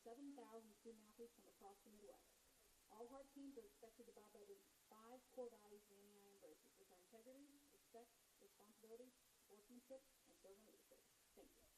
7,000 student-athletes from across the Midwest. All Heart teams are expected to abide by the 5 core values the NEI embraces, which are integrity, respect, responsibility, sportsmanship, and servant leadership. Thank you.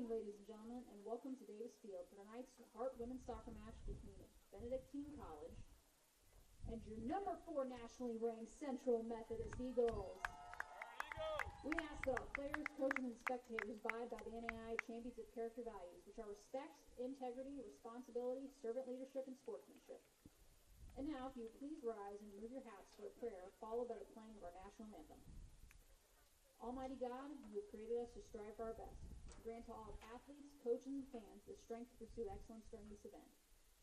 ladies and gentlemen, and welcome to Davis Field for tonight's Hart women's soccer match between Benedictine College and your number 4 nationally ranked Central Methodist Eagles. We ask that our players, coaches, and spectators abide by the NAI Championship character values, which are respect, integrity, responsibility, servant leadership, and sportsmanship. And now, if you would please rise and remove your hats for a prayer, followed by the playing of our national anthem. Almighty God, you have created us to strive for our best. Grant to all athletes, coaches, and fans the strength to pursue excellence during this event.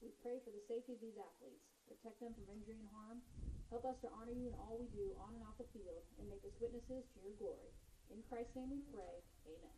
We pray for the safety of these athletes. Protect them from injury and harm. Help us to honor you in all we do on and off the field, and make us witnesses to your glory. In Christ's name we pray. Amen.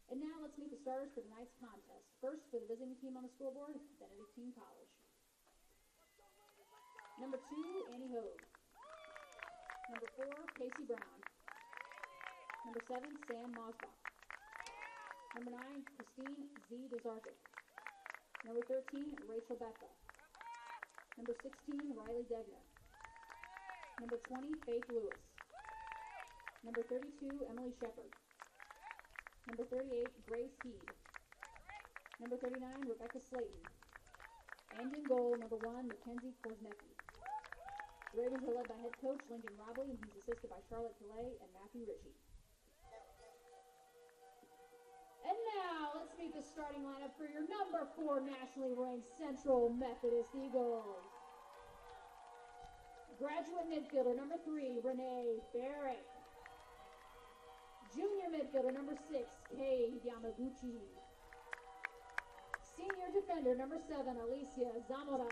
And now let's meet the starters for tonight's contest. First, for the visiting team on the scoreboard, Benedictine College. Number 2, Annie Hogue. Number 4, Casey Brown. Number 7, Sam Mosbach. Number 9, Christine Z. Desargic. Number 13, Rachel Becca. Number 16, Riley Degner. Number 20, Faith Lewis. Number 32, Emily Shepard. Number 38, Grace Heed. Number 39, Rebecca Slayton. And in goal, number 1, Mackenzie Korsnecki. The Ravens are led by head coach Lincoln Robley, and he's assisted by Charlotte Calais and Matthew Ritchie. And now, let's meet the starting lineup for your number 4 nationally ranked Central Methodist Eagles. Graduate midfielder, number 3, Renee Barrett. Junior midfielder, number 6, Kei Yamaguchi. Senior defender, number 7, Alicia Zamora.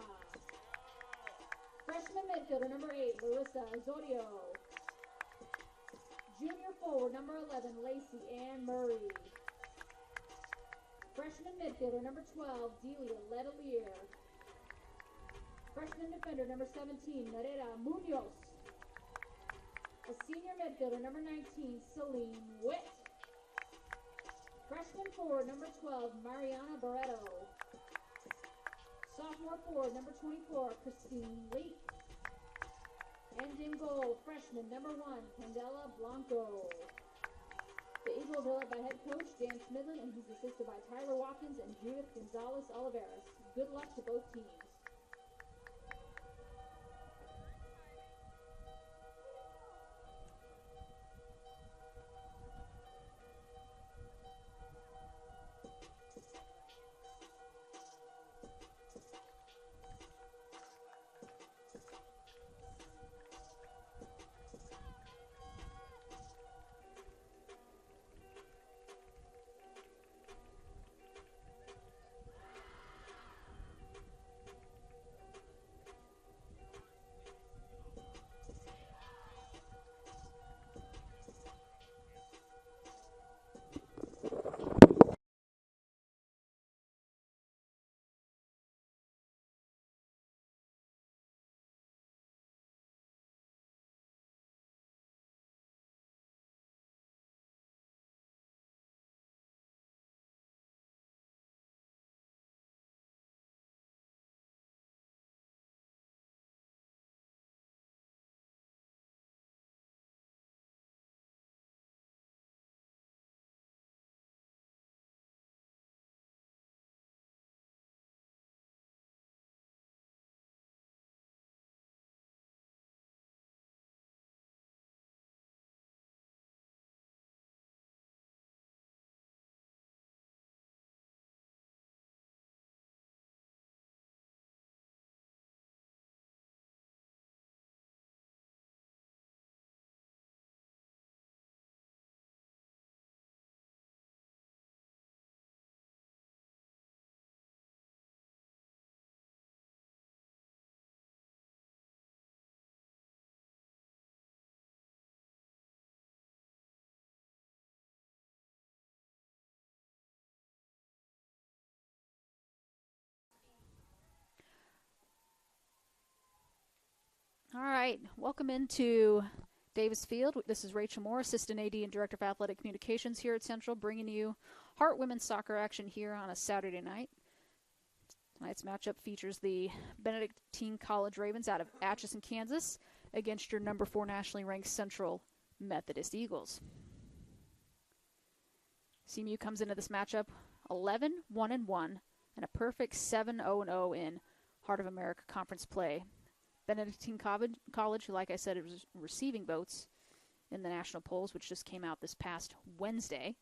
Freshman midfielder, number 8, Larissa Zorio. Junior forward, number 11, Lacey Ann Murray. Freshman midfielder, number 12, Delia Letelier. Freshman defender, number 17, Nareda Munoz. A senior midfielder, number 19, Celine Witt. Freshman forward, number 12, Mariana Barreto. Sophomore forward, number 24, Christine Lee. And in goal, freshman, number 1, Candela Blanco. The Eagles are led by head coach Dan Smidlin, and he's assisted by Tyler Watkins and Judith Gonzalez Oliveras. Good luck to both teams. All right, welcome into Davis Field. This is Rachel Moore, Assistant AD and Director of Athletic Communications here at Central, bringing you Hart women's soccer action here on a Saturday night. Tonight's matchup features the Benedictine College Ravens out of Atchison, Kansas, against your number 4 nationally ranked Central Methodist Eagles. CMU comes into this matchup 11-1-1 and a perfect 7-0-0 in Heart of America Conference play. Benedictine College, like I said, is receiving votes in the national polls, which just came out this past Wednesday.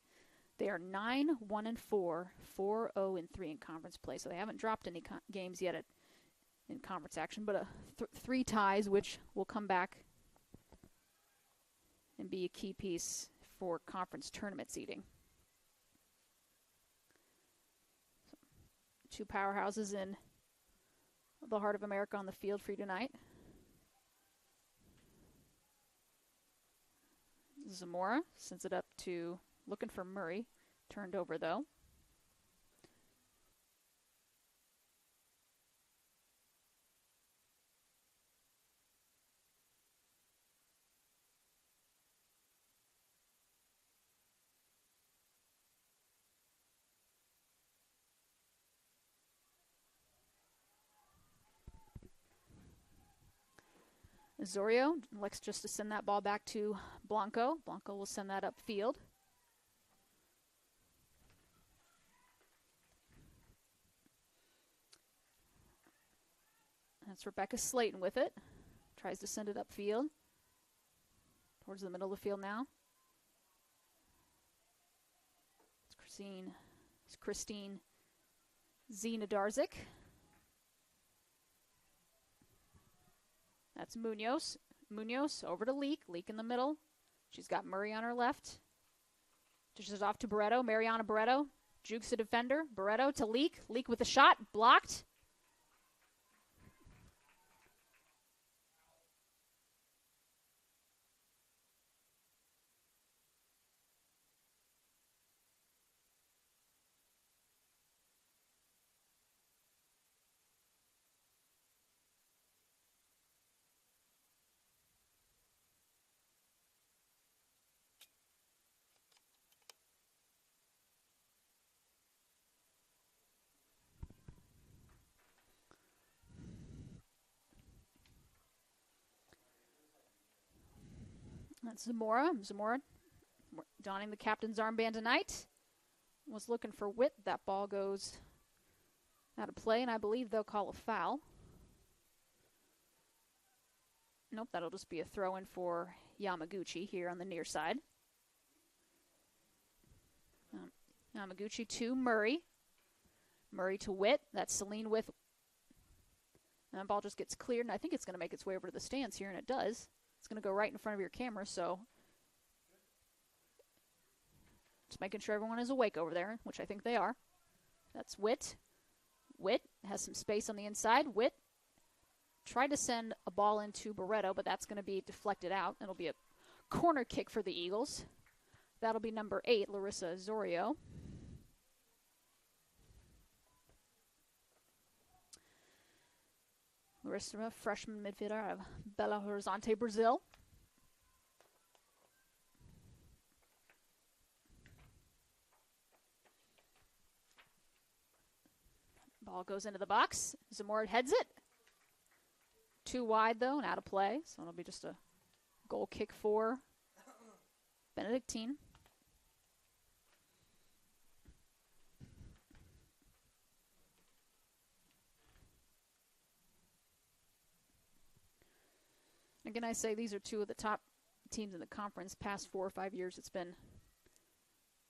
They are 9-1-4, 4-0-3 in conference play, so they haven't dropped any games yet in conference action, but 3 ties, which will come back and be a key piece for conference tournament seeding. So, 2 powerhouses in the Heart of America on the field for you tonight. Zamora sends it up to, looking for Murray. Turned over, though. Zorio elects just to send that ball back to Blanco. Blanco will send that upfield. That's Rebecca Slayton with it. Tries to send it upfield. Towards the middle of the field now. It's Christine Zinadarzik. That's Munoz. Munoz over to Leak. Leak in the middle. She's got Murray on her left. Dishes off to Barreto. Mariana Barreto. Jukes the defender. Barreto to Leak. Leak with a shot. Blocked. That's Zamora. Zamora donning the captain's armband tonight. Was looking for Witt. That ball goes out of play, and I believe they'll call a foul. Nope, that'll just be a throw-in for Yamaguchi here on the near side. Yamaguchi to Murray. Murray to Witt. That's Celine with. And that ball just gets cleared, and I think it's going to make its way over to the stands here, and it does. It's going to go right in front of your camera, so just making sure everyone is awake over there, which I think they are. That's Witt. Witt has some space on the inside. Witt tried to send a ball into Barreto, but that's going to be deflected out. It'll be a corner kick for the Eagles. That'll be number 8, Larissa Zorio. Larissa, freshman midfielder out of Belo Horizonte, Brazil. Ball goes into the box. Zamora heads it. Too wide, though, and out of play. So it'll be just a goal kick for Benedictine. Again, I say these are 2 of the top teams in the conference. Past 4 or 5 years, it's been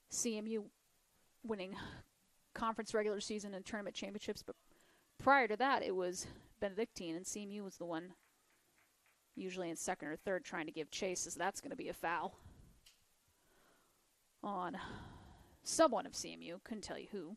CMU winning conference regular season and tournament championships. But prior to that, it was Benedictine, and CMU was the one usually in second or third trying to give chase, as that's going to be a foul on someone of CMU. Couldn't tell you who.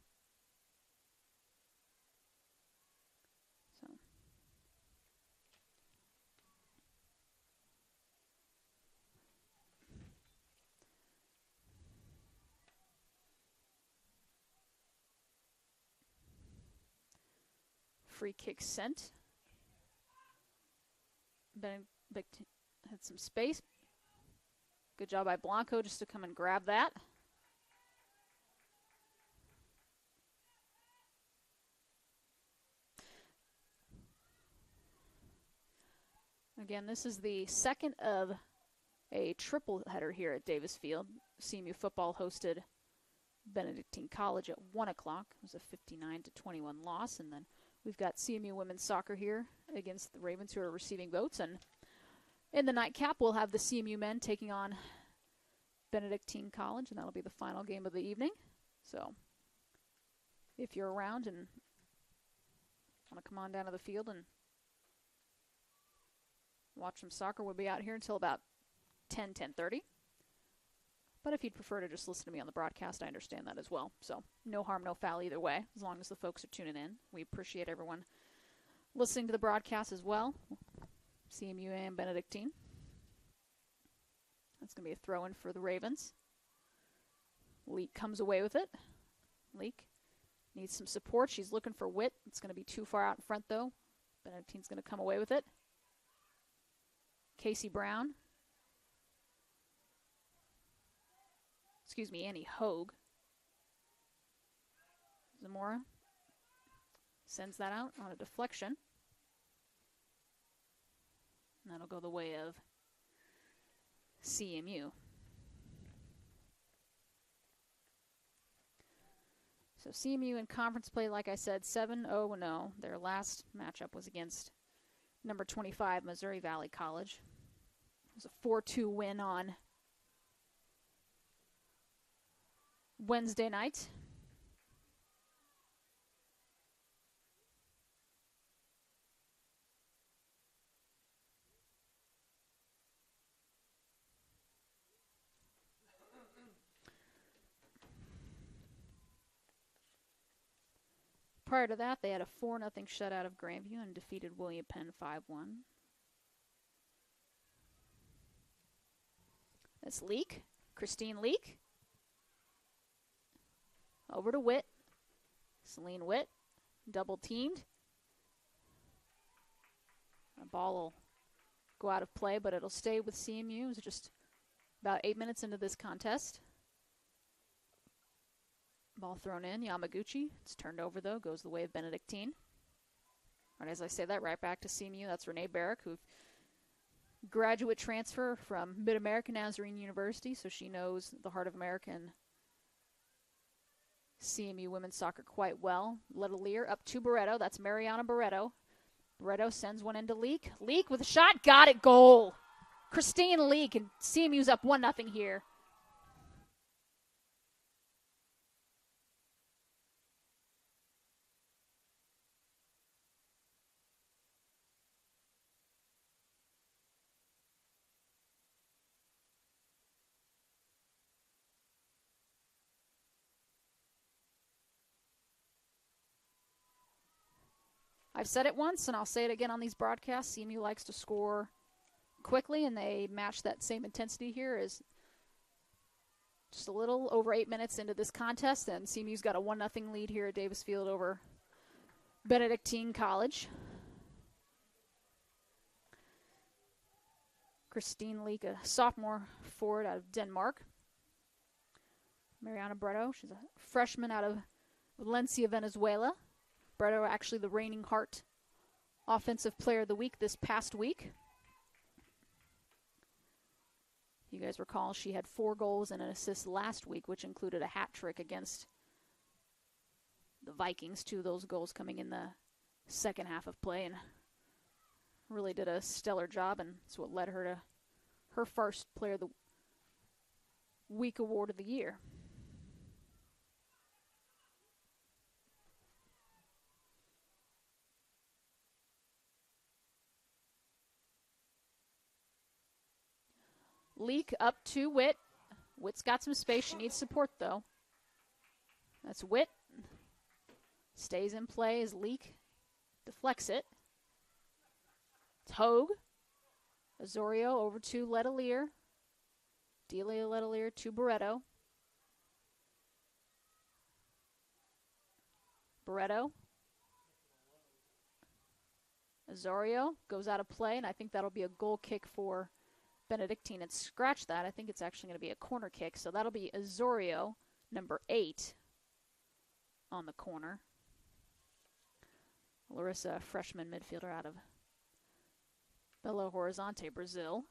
Free kick sent. Benedictine had some space. Good job by Blanco just to come and grab that. Again, this is the second of a triple header here at Davis Field. CMU football hosted Benedictine College at 1 o'clock. It was a 59-21 loss. And then we've got CMU women's soccer here against the Ravens, who are receiving votes. And in the nightcap, we'll have the CMU men taking on Benedictine College, and that'll be the final game of the evening. So if you're around and want to come on down to the field and watch some soccer, we'll be out here until about 10:30. But if you'd prefer to just listen to me on the broadcast, I understand that as well. So no harm, no foul either way, as long as the folks are tuning in. We appreciate everyone listening to the broadcast as well. CMU and Benedictine. That's going to be a throw-in for the Ravens. Leak comes away with it. Leak needs some support. She's looking for Witt. It's going to be too far out in front, though. Benedictine's going to come away with it. Casey Brown. Annie Hogue. Zamora sends that out on a deflection. And that'll go the way of CMU. So CMU in conference play, like I said, 7-0-0. Their last matchup was against number 25, Missouri Valley College. It was a 4-2 win on Wednesday night. Prior to that, they had a 4-0 shutout of Grandview and defeated William Penn 5-1. That's Leak. Christine Leak. Over to Witt. Celine Witt. Double teamed. The ball will go out of play, but it'll stay with CMU. It's just about 8 minutes into this contest. Ball thrown in, Yamaguchi. It's turned over, though. Goes the way of Benedictine. All right, as I say that, right back to CMU. That's Renee Barrick, who graduate transfer from Mid-American Nazarene University, so she knows the heart of American CMU women's soccer quite well. Letelier up to Barreto. That's Mariana Barreto. Barreto sends one into Leak. Leak with a shot. Got it. Goal. Christine Leak, and CMU's up 1-0 here. I've said it once, and I'll say it again on these broadcasts. CMU likes to score quickly, and they match that same intensity here. Is just a little over 8 minutes into this contest, and CMU's got a 1-0 lead here at Davis Field over Benedictine College. Christine Leak, a sophomore forward out of Denmark. Mariana Barreto, she's a freshman out of Valencia, Venezuela. Barreto actually the reigning Hart Offensive Player of the Week this past week. You guys recall she had 4 goals and an assist last week, which included a hat trick against the Vikings. 2 of those goals coming in the second half of play, and really did a stellar job, and it's what led her to her first Player of the Week award of the year. Leak up to Witt. Witt's got some space. She needs support, though. That's Witt. Stays in play as Leak deflects it. It's Hogue. Azorio over to Letelier. Delia Letelier to Barreto. Barreto. Osorio goes out of play, and I think that'll be a goal kick for Benedictine. And scratch that, I think it's actually going to be a corner kick. So that'll be Osorio, number 8, on the corner. Larissa, freshman midfielder out of Belo Horizonte, Brazil.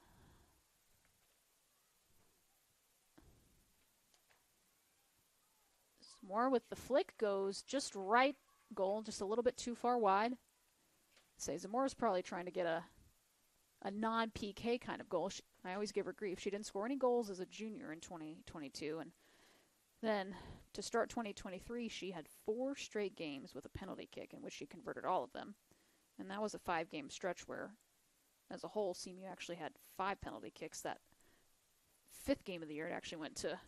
More with the flick, goes just right, goal, just a little bit too far wide. Say Zamora's probably trying to get a non-PK kind of goal. I always give her grief. She didn't score any goals as a junior in 2022, and then to start 2023, she had 4 straight games with a penalty kick in which she converted all of them, and that was a 5-game stretch where, as a whole, CMU actually had 5 penalty kicks. That 5th game of the year, it actually went to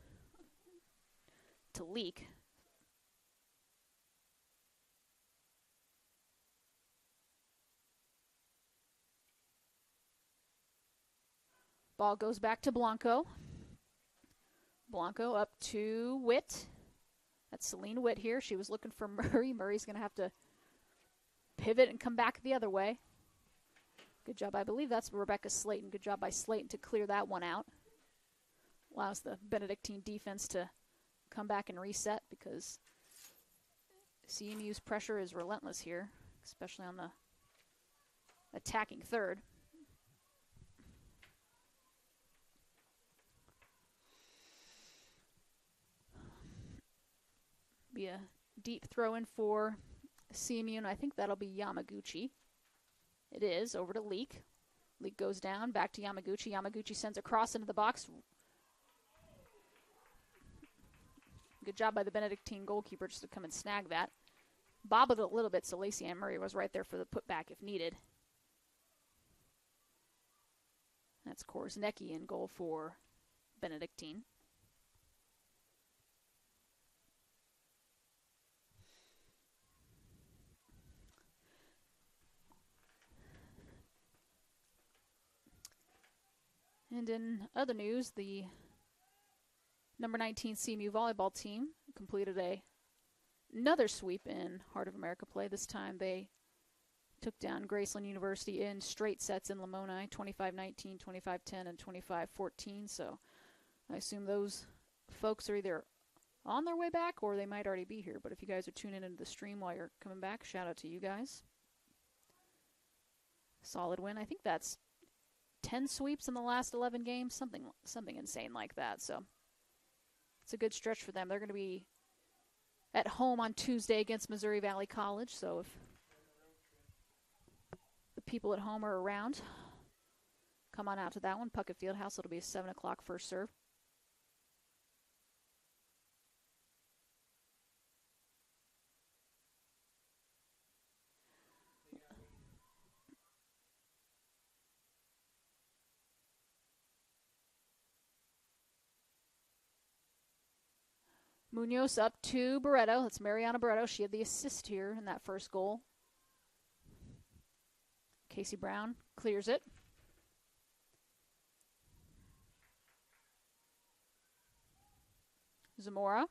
Leak. Ball goes back to Blanco. Blanco up to Witt. That's Celine Witt here. She was looking for Murray. Murray's going to have to pivot and come back the other way. Good job. I believe that's Rebecca Slayton. Good job by Slayton to clear that one out. Allows the Benedictine defense to come back and reset because CMU's pressure is relentless here, especially on the attacking third. Be a deep throw in for CMU, and I think that'll be Yamaguchi. It is, over to Leak. Leak goes down, back to Yamaguchi. Yamaguchi sends a cross into the box. Good job by the Benedictine goalkeeper just to come and snag that. Bobbled it a little bit, so Lacey Ann Murray was right there for the putback if needed. That's Korsnecki in goal for Benedictine. And in other news, the number 19 CMU volleyball team completed another sweep in Heart of America play. This time they took down Graceland University in straight sets in Lamoni, 25-19, 25-10, and 25-14. So I assume those folks are either on their way back or they might already be here. But if you guys are tuning into the stream while you're coming back, shout out to you guys. Solid win. I think that's 10 sweeps in the last 11 games, something insane like that. So it's a good stretch for them. They're going to be at home on Tuesday against Missouri Valley College. So if the people at home are around, come on out to that one. Puckett Fieldhouse. It'll be a 7 o'clock first serve. Munoz up to Barreto. That's Mariana Barreto. She had the assist here in that first goal. Casey Brown clears it. Zamora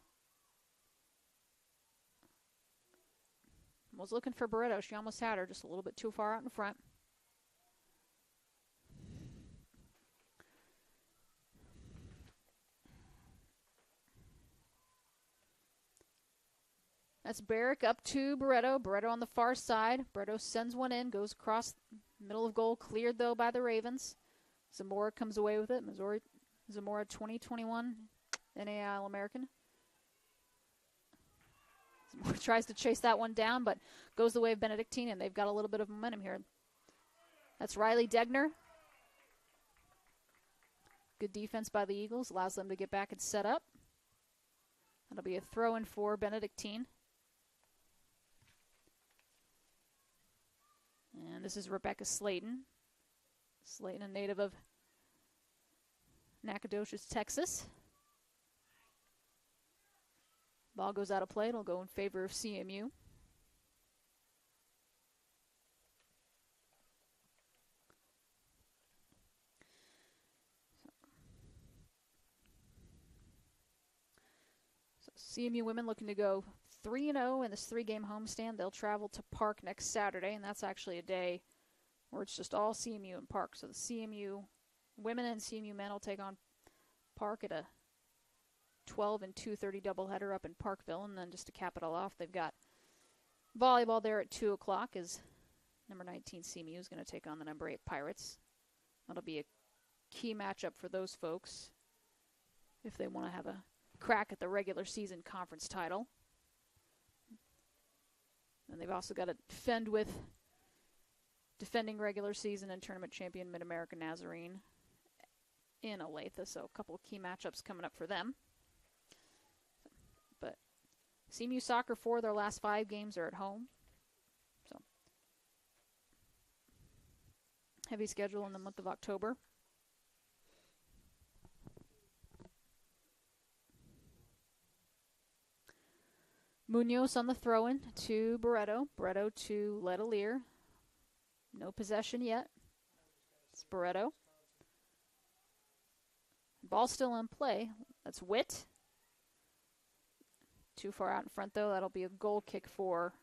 was looking for Barreto. She almost had her, just a little bit too far out in front. That's Barrick up to Barreto. Barreto on the far side. Barreto sends one in, goes across middle of goal, cleared though by the Ravens. Zamora comes away with it. Zamora 2021 NAIA All-American. Zamora tries to chase that one down, but goes the way of Benedictine, and they've got a little bit of momentum here. That's Riley Degner. Good defense by the Eagles. Allows them to get back and set up. That'll be a throw-in for Benedictine. And this is Rebecca Slayton. Slayton, a native of Nacogdoches, Texas. Ball goes out of play. It'll go in favor of CMU. So CMU women looking to go 3-0 in this 3-game homestand. They'll travel to Park next Saturday, and that's actually a day or it's just all CMU and Park. So the CMU women and CMU men will take on Park at a 12 and 2:30 doubleheader up in Parkville, and then just to cap it all off, they've got volleyball there at 2 o'clock as number 19 CMU is going to take on the number 8 Pirates. That'll be a key matchup for those folks if they want to have a crack at the regular season conference title. And they've also got to fend with defending regular season and tournament champion Mid-America Nazarene in Olathe, so a couple of key matchups coming up for them. But CMU soccer, 4 of their last 5 games are at home. So heavy schedule in the month of October. Munoz on the throw-in to Barreto. Barreto to Letelier. No possession yet. It's Barreto. Ball still in play. That's Witt. Too far out in front, though. That'll be a goal kick for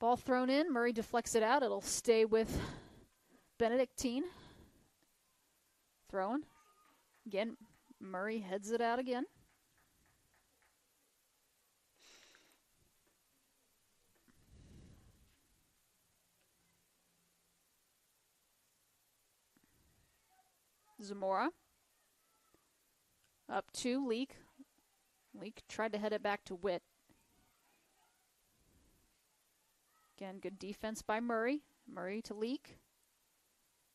ball thrown in. Murray deflects it out. It'll stay with Benedictine. Throwing. Again, Murray heads it out again. Zamora. Up to Leak. Leak tried to head it back to Witt. Again, good defense by Murray. Murray to Leak.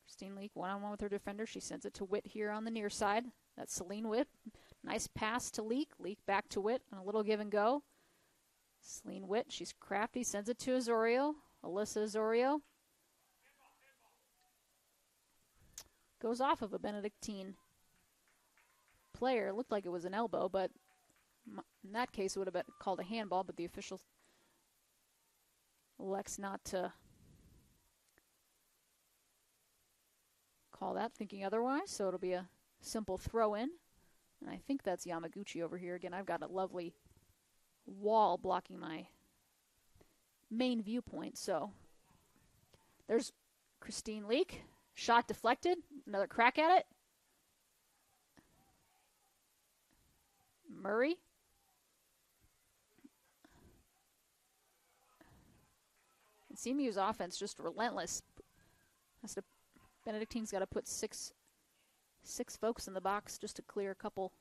Christine Leak one-on-one with her defender. She sends it to Witt here on the near side. That's Celine Witt. Nice pass to Leak. Leak back to Witt and a little give and go. Celine Witt, she's crafty, sends it to Azorio. Alyssa Azorio. Goes off of a Benedictine player. It looked like it was an elbow, but in that case it would have been called a handball, but the official elects not to call that, thinking otherwise, so it'll be a simple throw-in. And I think that's Yamaguchi over here. Again, I've got a lovely wall blocking my main viewpoint, so there's Christine Leak. Shot deflected. Another crack at it. Murray. And CMU's offense just relentless. Benedictine's got to put six folks in the box just to clear a couple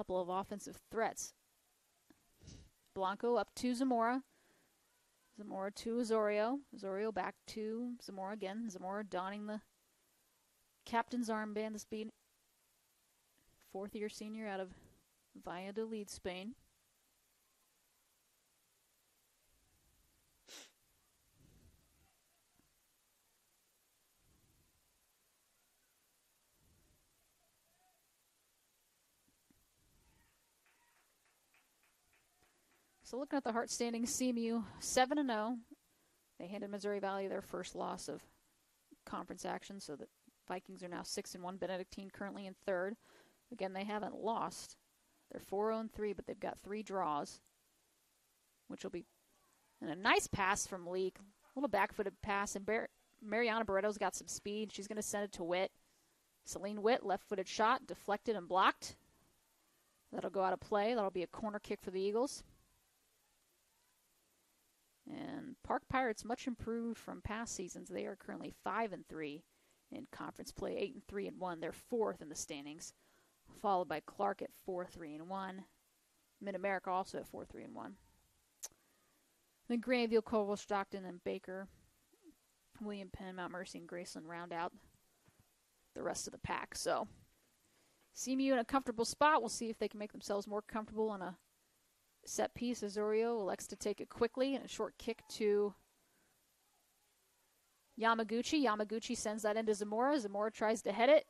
of offensive threats. Blanco up to Zamora. Zamora to Azorio. Azorio back to Zamora again. Zamora donning the captain's armband. This being 4th-year senior out of Valladolid, Spain. So looking at the Hart standings, CMU 7-0. They handed Missouri Valley their first loss of conference action, so the Vikings are now 6-1. Benedictine currently in 3rd. Again, they haven't lost. They're 4-3, but they've got 3 draws, which will be and a nice pass from Leak. A little back-footed pass, and Mariana Barreto's got some speed. She's going to send it to Witt. Celine Witt, left-footed shot, deflected and blocked. That'll go out of play. That'll be a corner kick for the Eagles. And Park Pirates much improved from past seasons. They are currently 5-3 in conference play, 8-3-1. They're 4th in the standings. followed by Clark at 4-3-1. Mid-America also at 4-3-1. Then Grandview, Colville, Stockton, and Baker, William Penn, Mount Mercy, and Graceland round out the rest of the pack. So CMU in a comfortable spot. We'll see if they can make themselves more comfortable on a set piece. Azorio elects to take it quickly and a short kick to Yamaguchi. Yamaguchi sends that into Zamora. Zamora tries to head it.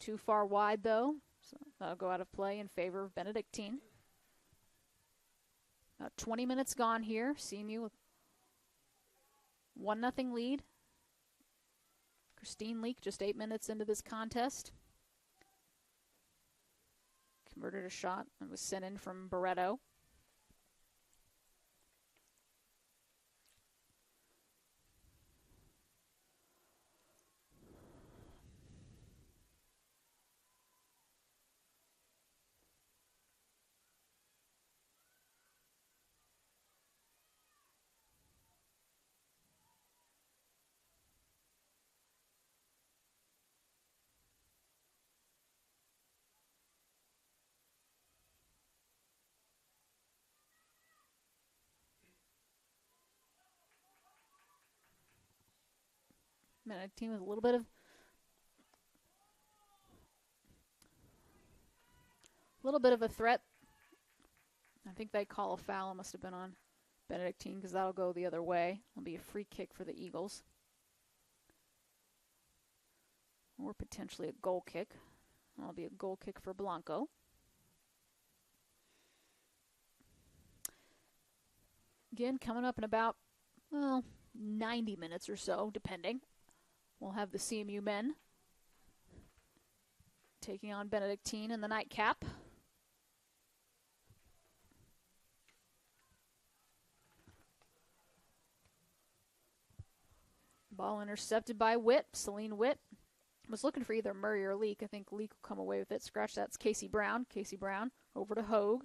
Too far wide, though. So that'll go out of play in favor of Benedictine. About 20 minutes gone here. CMU with 1-0 lead. Christine Leak just 8 minutes into this contest. Converted a shot and was sent in from Barreto. Benedictine with a little bit of a threat. I think they call a foul. It must have been on Benedictine because that'll go the other way. It'll be a free kick for the Eagles. Or potentially a goal kick. That'll be a goal kick for Blanco. Again, coming up in about, 90 minutes or so, depending. We'll have the CMU men taking on Benedictine in the nightcap. Ball intercepted by Witt. Celine Witt was looking for either Murray or Leak. I think Leak will come away with it. Scratch that's Casey Brown. Casey Brown over to Hogue.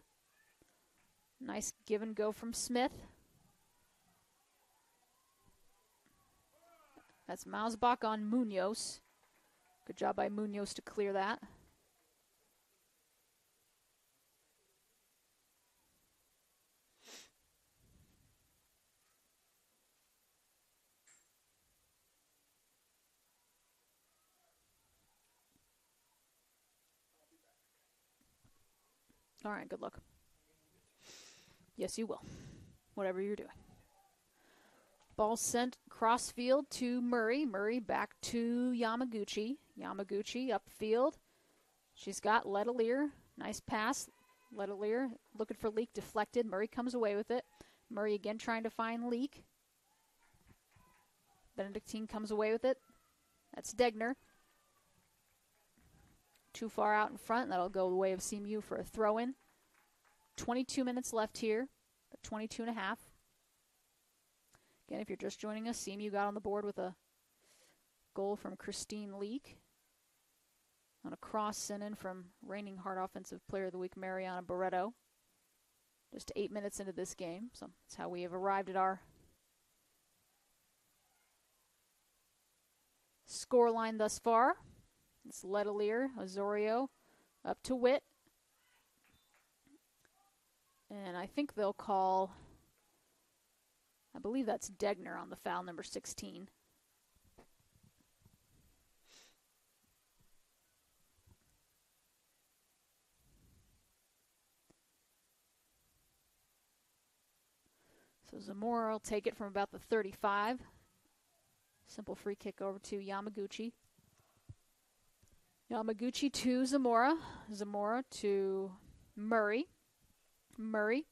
Nice give and go from Smith. That's Mausbach on Munoz. Good job by Munoz to clear that. All right, good luck. Yes, you will. Whatever you're doing. Ball sent crossfield to Murray. Murray back to Yamaguchi. Yamaguchi upfield. She's got Letelier. Nice pass. Letelier looking for Leak, deflected. Murray comes away with it. Murray again trying to find Leak. Benedictine comes away with it. That's Degner. Too far out in front. That'll go the way of CMU for a throw-in. 22 minutes left here. 22 and a half. Again, if you're just joining us, CMU got on the board with a goal from Christine Leak on a cross sent in from reigning Hart Offensive Player of the Week, Mariana Barreto. Just 8 minutes into this game, so that's how we have arrived at our score line thus far. It's Letelier, Azorio, up to Witt. And I think they'll call, I believe that's Degner on the foul, number 16. So Zamora will take it from about the 35. Simple free kick over to Yamaguchi. Yamaguchi to Zamora. Zamora to Murray. Murray.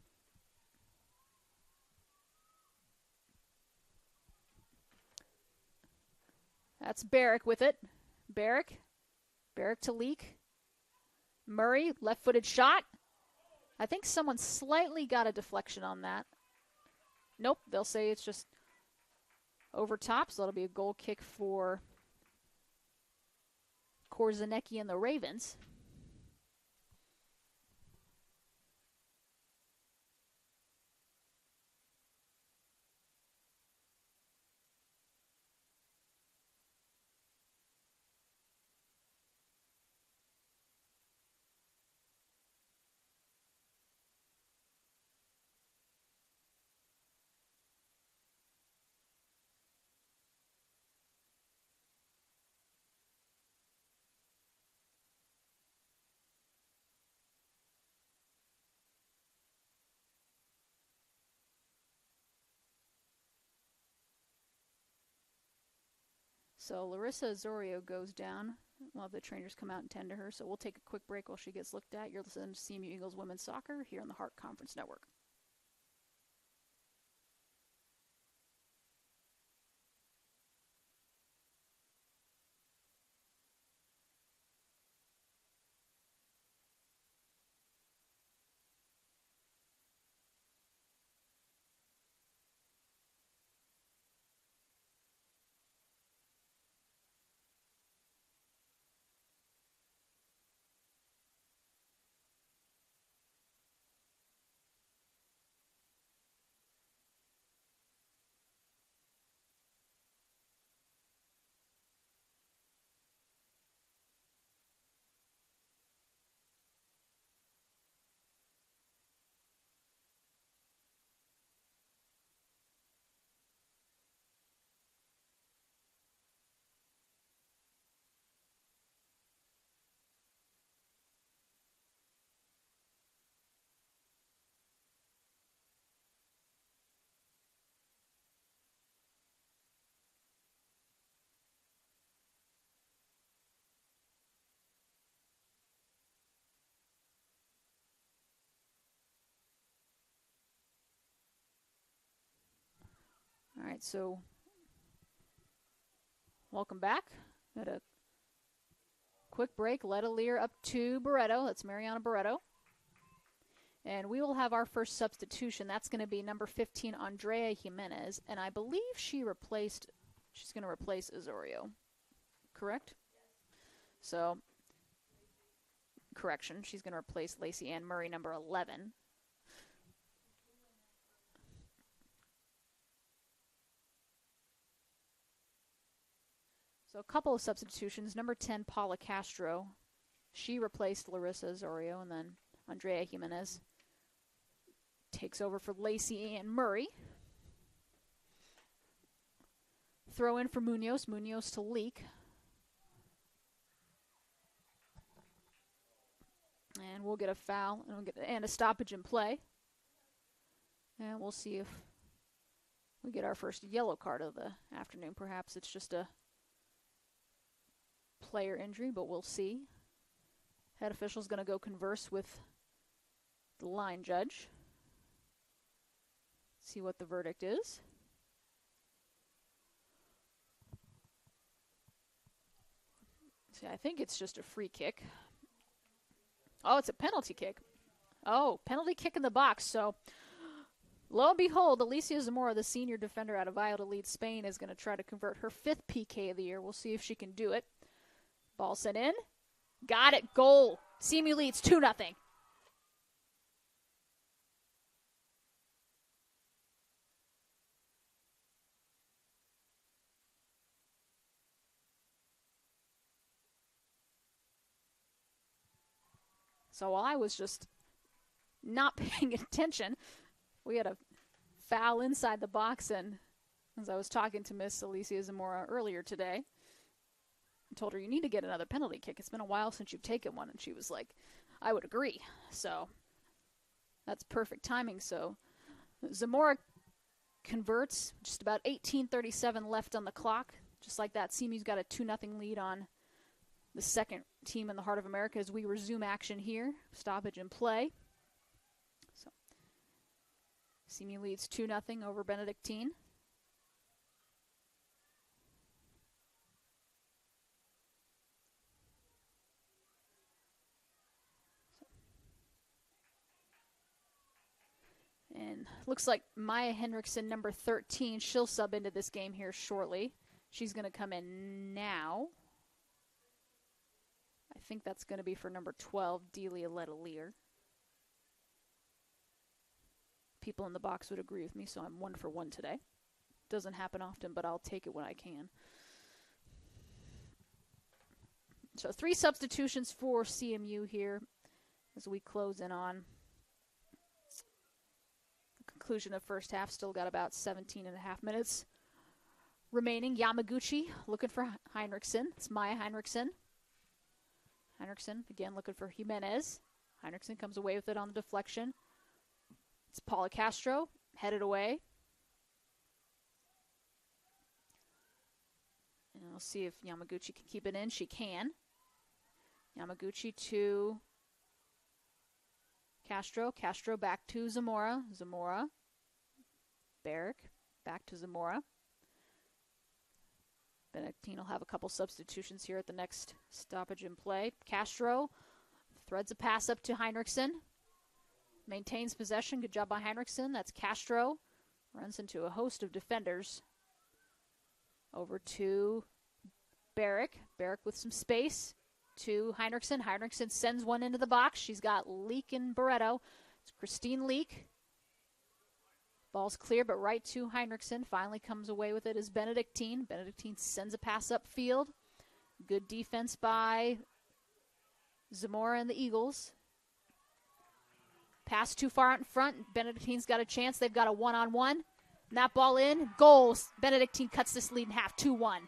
That's Barrick with it. Barrick. Barrick to Leak. Murray, left-footed shot. I think someone slightly got a deflection on that. Nope, they'll say it's just over top, so that'll be a goal kick for Korzanecki and the Ravens. So Larissa Osorio goes down. We'll have the trainers come out and tend to her. So we'll take a quick break while she gets looked at. You're listening to CMU Eagles Women's Soccer here on the Hart Conference Network. All right, so welcome back. Got a quick break. Letelier up to Barreto. That's Mariana Barreto. And we will have our first substitution. That's going to be number 15, Andrea Jimenez. And I believe she's going to replace Osorio. Correct? So, correction. She's going to replace Lacey Ann Murray, number 11. So a couple of substitutions. Number 10, Paula Castro. She replaced Larissa Osorio, and then Andrea Jimenez takes over for Lacey Ann Murray. Throw in for Munoz. Munoz to Leak. And we'll get a foul and a stoppage in play. And we'll see if we get our first yellow card of the afternoon. Perhaps it's just a player injury, but we'll see. Head official's going to go converse with the line judge. See what the verdict is. See, I think it's just a free kick. Oh, it's a penalty kick. Oh, penalty kick in the box. So, lo and behold, Alicia Zamora, the senior defender out of Valladolid, Spain, is going to try to convert her 5th PK of the year. We'll see if she can do it. Ball sent in. Got it. Goal. CMU leads 2-0. So while I was just not paying attention, we had a foul inside the box, and as I was talking to Miss Alicia Zamora earlier today, I told her, you need to get another penalty kick. It's been a while since you've taken one, and she was like, I would agree. So that's perfect timing. So Zamora converts, just about 18:37 left on the clock. Just like that, CMU's got a 2-0 lead on the second team in the Heart of America as we resume action here. Stoppage in play. So CMU leads 2-0 over Benedictine. And looks like Maya Henriksen, number 13, she'll sub into this game here shortly. She's going to come in now. I think that's going to be for number 12, Delia Letelier. People in the box would agree with me, so I'm 1 for 1 today. Doesn't happen often, but I'll take it when I can. So 3 substitutions for CMU here as we close in on the conclusion of first half. Still got about 17 and a half minutes remaining. Yamaguchi looking for Heinrichsen. It's Maya Heinrichsen. Heinrichsen, again, looking for Jimenez. Heinrichsen comes away with it on the deflection. It's Paula Castro, headed away. We'll see if Yamaguchi can keep it in. She can. Yamaguchi to Castro. Castro back to Zamora. Zamora. Barrick. Back to Zamora. Benedictine will have a couple substitutions here at the next stoppage in play. Castro threads a pass up to Heinrichsen. Maintains possession. Good job by Heinrichsen. That's Castro. Runs into a host of defenders. Over to Barrick. Barrick with some space to Heinrichsen. Heinrichsen sends one into the box. She's got Leak and Barreto. It's Christine Leak. Ball's clear, but right to Heinrichsen. Finally comes away with it as Benedictine. Benedictine sends a pass upfield. Good defense by Zamora and the Eagles. Pass too far out in front. Benedictine's got a chance. They've got a one-on-one. And that ball in. Goals. Benedictine cuts this lead in half, 2-1.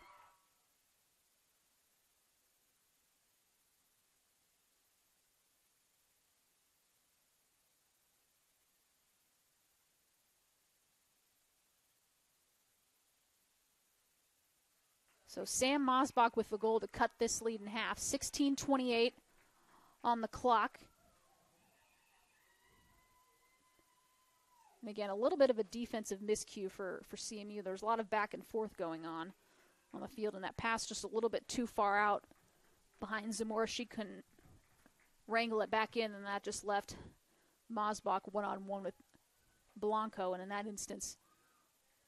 So Sam Mosbach with the goal to cut this lead in half. 16:28 on the clock. And again, a little bit of a defensive miscue for CMU. There's a lot of back and forth going on the field, and that pass just a little bit too far out behind Zamora. She couldn't wrangle it back in, and that just left Mosbach one-on-one with Blanco. And in that instance,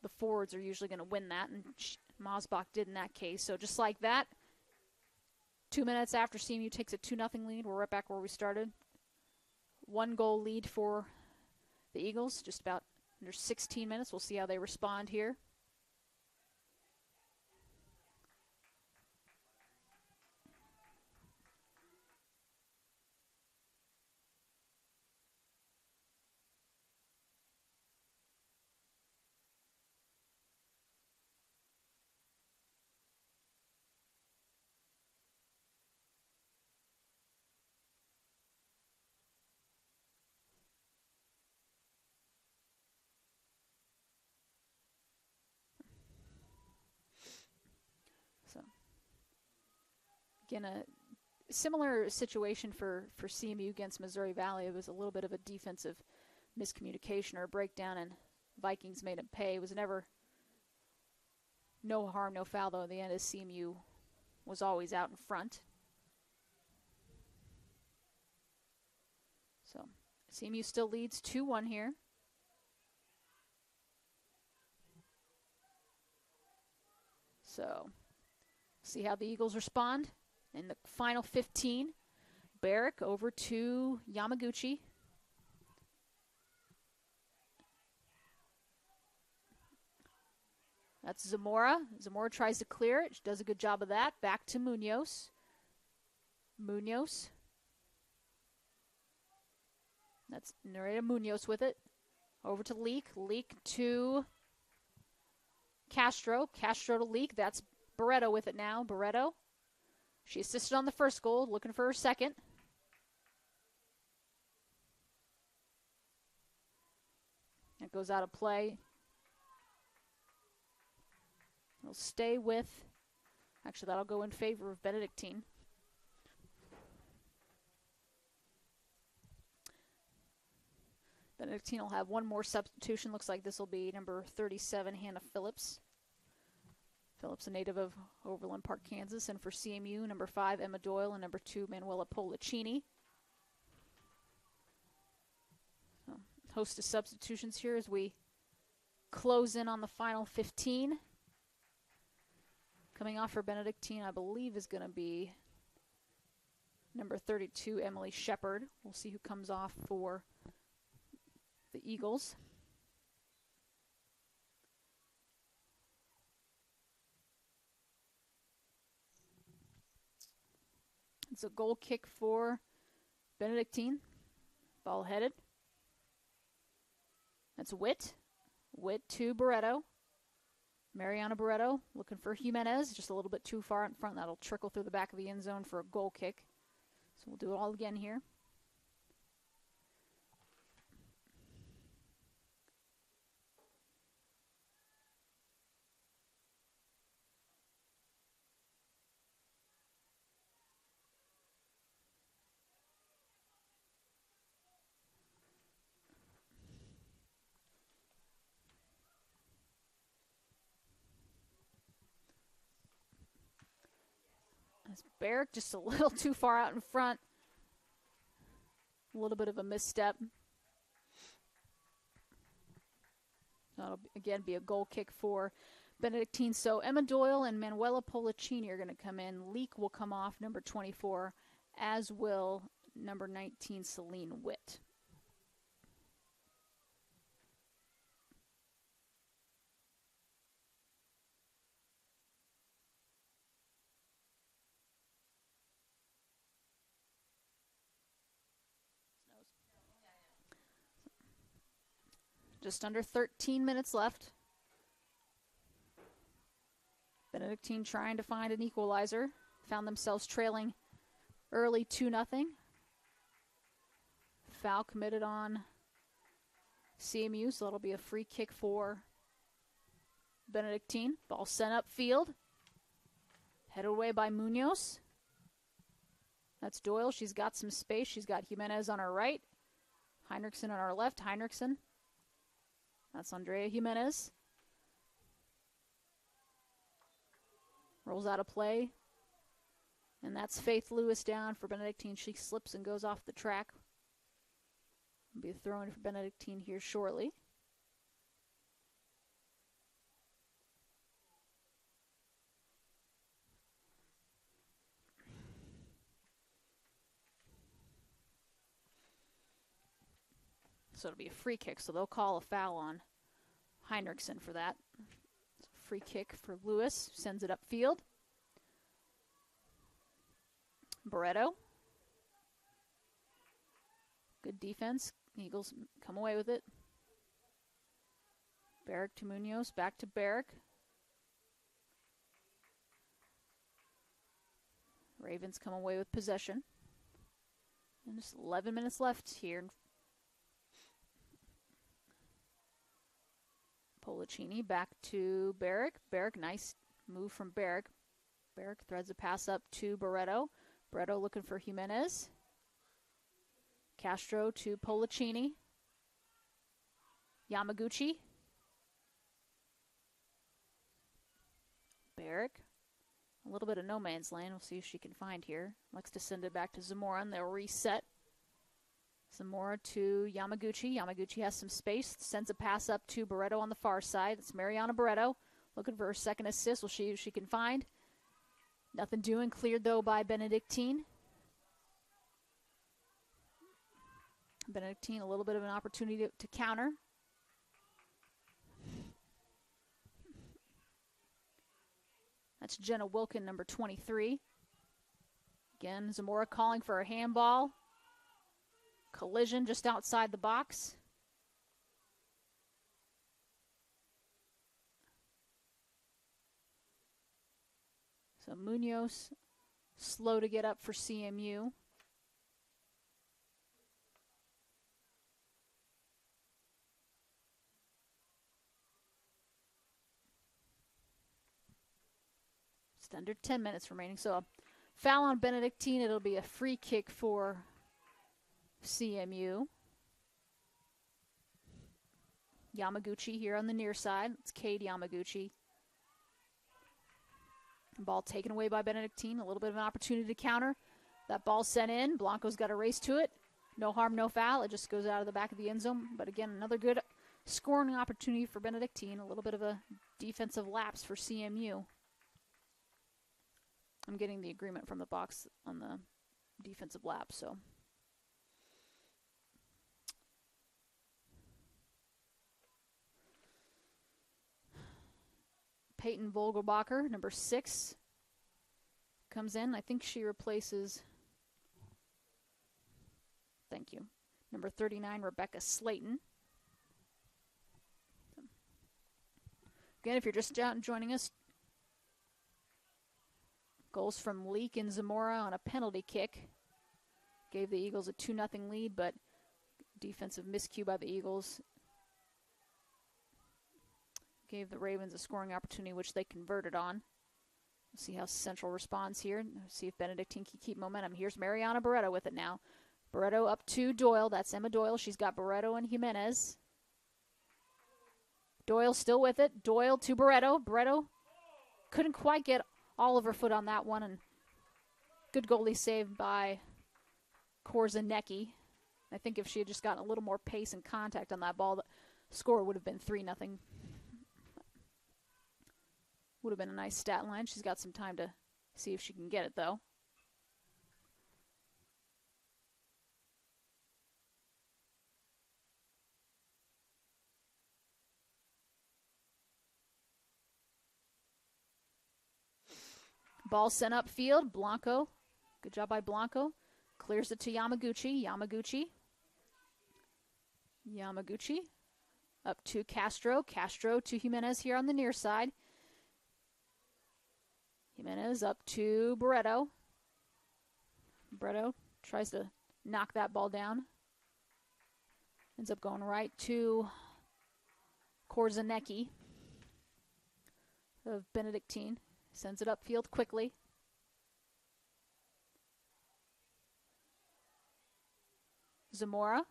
the forwards are usually going to win that, and Mosbach did in that case. So just like that, 2 minutes after CMU takes a 2-0 lead, we're right back where we started. 1-goal lead for the Eagles, just about under 16 minutes. We'll see how they respond here. Again, a similar situation for CMU against Missouri Valley. It was a little bit of a defensive miscommunication or a breakdown, and Vikings made it pay. It was never no harm, no foul, though. In the end, as CMU was always out in front. So CMU still leads 2-1 here. So see how the Eagles respond. In the final 15, Barrick over to Yamaguchi. That's Zamora. Zamora tries to clear it. She does a good job of that. Back to Munoz. Munoz. That's Narita Munoz with it. Over to Leak. Leak to Castro. Castro to Leak. That's Barreto with it now. Barreto. She assisted on the first goal, looking for her second. That goes out of play. It'll stay with, actually that'll go in favor of Benedictine. Benedictine will have one more substitution. Looks like this will be number 37, Hannah Phillips. Phillips, a native of Overland Park, Kansas. And for CMU, number 5, Emma Doyle, and number 2, Manuela Pollicini. So, host of substitutions here as we close in on the final 15. Coming off for Benedictine, I believe, is going to be number 32, Emily Shepard. We'll see who comes off for the Eagles. It's a goal kick for Benedictine. Ball headed. That's Witt. Witt to Barreto. Mariana Barreto looking for Jimenez. Just a little bit too far in front. That'll trickle through the back of the end zone for a goal kick. So we'll do it all again here. Barrick just a little too far out in front. A little bit of a misstep. That'll, again, be a goal kick for Benedictine. So Emma Doyle and Manuela Pollicini are going to come in. Leak will come off, number 24, as will number 19, Celine Witt. Just under 13 minutes left. Benedictine trying to find an equalizer. Found themselves trailing early 2-0. Foul committed on CMU, so that'll be a free kick for Benedictine. Ball sent upfield. Headed away by Munoz. That's Doyle. She's got some space. She's got Jimenez on her right. Heinrichsen on our left. Heinrichsen. That's Andrea Jimenez. Rolls out of play. And that's Faith Lewis down for Benedictine. She slips and goes off the track. Will be a throw-in for Benedictine here shortly. So it'll be a free kick, so they'll call a foul on Heinrichsen for that. Free kick for Lewis, sends it upfield. Barreto. Good defense. Eagles come away with it. Barrick to Munoz, back to Barrick. Ravens come away with possession. And just 11 minutes left here. Pollicini back to Barrick. Barrick, nice move from Barrick. Barrick threads a pass up to Barreto. Barreto looking for Jimenez. Castro to Pollicini. Yamaguchi. Barrick. A little bit of no man's land. We'll see if she can find here. Likes to send it back to Zamora, and they'll reset. Zamora to Yamaguchi. Yamaguchi has some space. Sends a pass up to Barreto on the far side. It's Mariana Barreto looking for her second assist. We'll see if she can find. Nothing doing. Cleared, though, by Benedictine. Benedictine, a little bit of an opportunity to counter. That's Jenna Wilkin, number 23. Again, Zamora calling for a handball. Collision just outside the box. So Munoz slow to get up for CMU. Just under 10 minutes remaining. So a foul on Benedictine. It'll be a free kick for CMU. Yamaguchi here on the near side. It's Cade Yamaguchi. Ball taken away by Benedictine. A little bit of an opportunity to counter. That ball sent in. Blanco's got a race to it. No harm, no foul. It just goes out of the back of the end zone. But again, another good scoring opportunity for Benedictine. A little bit of a defensive lapse for CMU. I'm getting the agreement from the box on the defensive lapse, so. Peyton Vogelbacher, number 6, comes in. I think she replaces, thank you, number 39, Rebecca Slayton. Again, if you're just joining us, goals from Leak and Zamora on a penalty kick. Gave the Eagles a 2-0 lead, but defensive miscue by the Eagles gave the Ravens a scoring opportunity, which they converted on. We'll see how Central responds here. See if Benedictine can keep momentum. Here's Mariana Barreto with it now. Barreto up to Doyle. That's Emma Doyle. She's got Barreto and Jimenez. Doyle still with it. Doyle to Barreto. Barreto couldn't quite get all of her foot on that one, and Good goalie save by Korzanecki. I think if she had just gotten a little more pace and contact on that ball, the score would have been 3-0. Would have been a nice stat line. She's got some time to see if she can get it, though. Ball sent upfield. Blanco. Good job by Blanco. Clears it to Yamaguchi. Yamaguchi. Up to Castro. Castro to Jimenez here on the near side. Jimenez up to Barreto. Barreto tries to knock that ball down. Ends up going right to Korzanecki of Benedictine. Sends it upfield quickly. Zamora.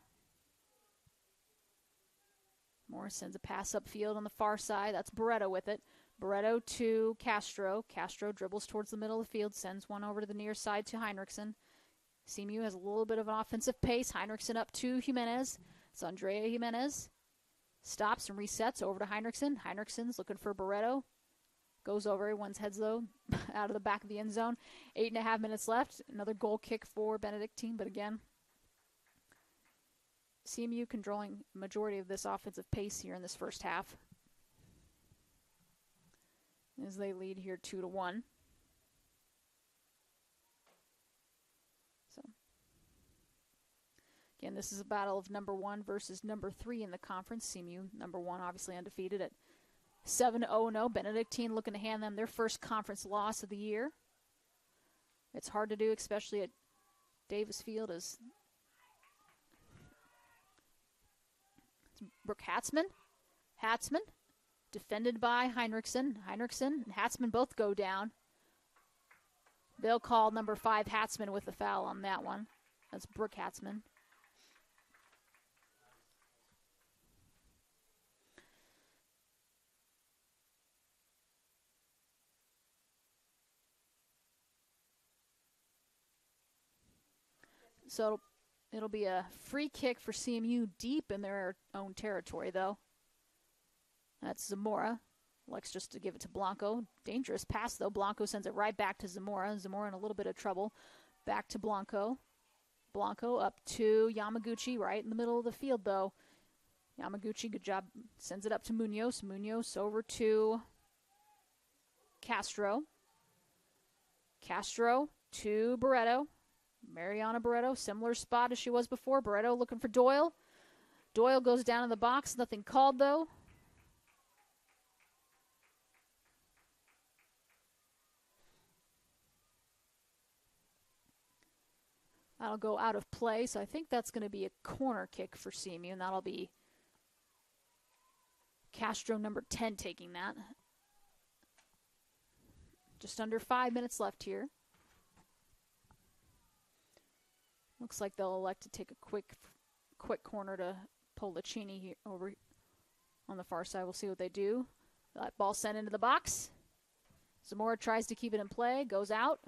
Zamora sends a pass upfield on the far side. That's Barreto with it. Barreto to Castro. Castro dribbles towards the middle of the field, sends one over to the near side to Heinrichsen. CMU has a little bit of an offensive pace. Heinrichsen up to Jimenez. It's Andrea Jimenez. Stops and resets over to Heinrichsen. Heinrichsen's looking for Barreto. Goes over everyone's heads, though, out of the back of the end zone. 8.5 minutes left. Another goal kick for Benedictine, but again, CMU controlling the majority of this offensive pace here in this first half, as they lead here 2-1. So, again, this is a battle of number 1 versus number 3 in the conference. CMU, number 1, obviously undefeated at 7-0. Benedictine looking to hand them their first conference loss of the year. It's hard to do, especially at Davis Field, as Brooke Hatzman, defended by Heinrichsen. Heinrichsen and Hatzman both go down. They'll call number 5 Hatzman with the foul on that one. That's Brooke Hatzman. So it'll be a free kick for CMU deep in their own territory, though. That's Zamora. Likes just to give it to Blanco. Dangerous pass, though. Blanco sends it right back to Zamora. Zamora in a little bit of trouble. Back to Blanco. Blanco up to Yamaguchi, right in the middle of the field, though. Yamaguchi, good job. Sends it up to Munoz. Munoz over to Castro. Castro to Barreto. Mariana Barreto, similar spot as she was before. Barreto looking for Doyle. Doyle goes down in the box. Nothing called, though. That'll go out of play, so I think that's going to be a corner kick for CMU, and that'll be Castro, number 10, taking that. Just under 5 minutes left here. Looks like they'll elect to take a quick corner to Pollicini here over on the far side. We'll see what they do. That ball sent into the box. Zamora tries to keep it in play, goes out.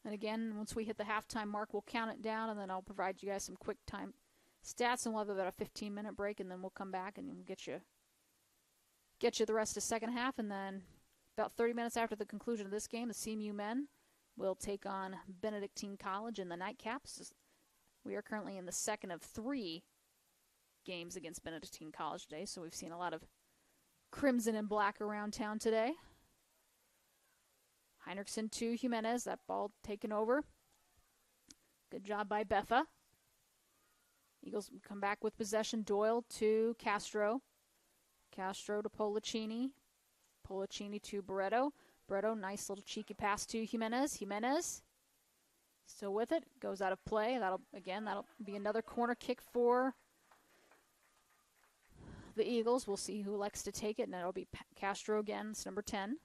And again, once we hit the halftime mark, we'll count it down, and then I'll provide you guys some quick time stats, and we'll have about a 15-minute break, and then we'll come back and get you the rest of the second half. And then about 30 minutes after the conclusion of this game, the CMU men will take on Benedictine College in the nightcaps. We are currently in the second of 3 games against Benedictine College today, so we've seen a lot of crimson and black around town today. Heinrichsen to Jimenez. That ball taken over. Good job by Beffa. Eagles come back with possession. Doyle to Castro. Castro to Pollicini. Pollicini to Barreto. Barreto, nice little cheeky pass to Jimenez. Jimenez still with it. Goes out of play. That'll be another corner kick for the Eagles. We'll see who elects to take it, and it'll be Castro again. It's number 10.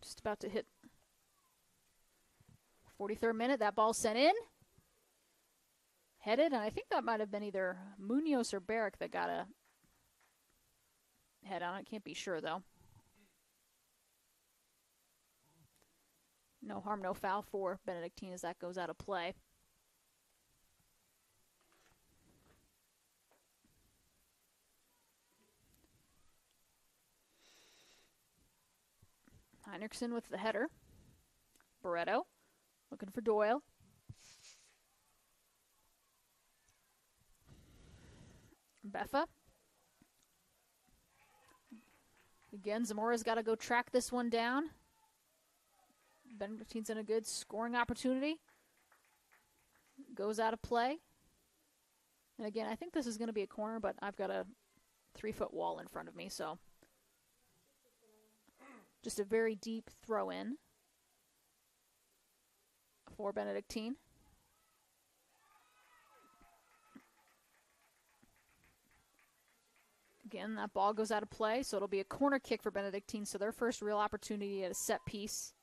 Just about to hit 43rd minute. That ball sent in. headed, and I think that might have been either Munoz or Barrick that got a head on it. Can't be sure, though. No harm, no foul for Benedictine as that goes out of play. Heinrichsen with the header. Barreto looking for Doyle. Beffa. Again, Zamora's got to go track this one down. Benedictine's in a good scoring opportunity. Goes out of play. And again, I think this is going to be a corner, but I've got a 3-foot wall in front of me, so just a very deep throw in for Benedictine. Again, that ball goes out of play, so it'll be a corner kick for Benedictine, so their first real opportunity at a set piece.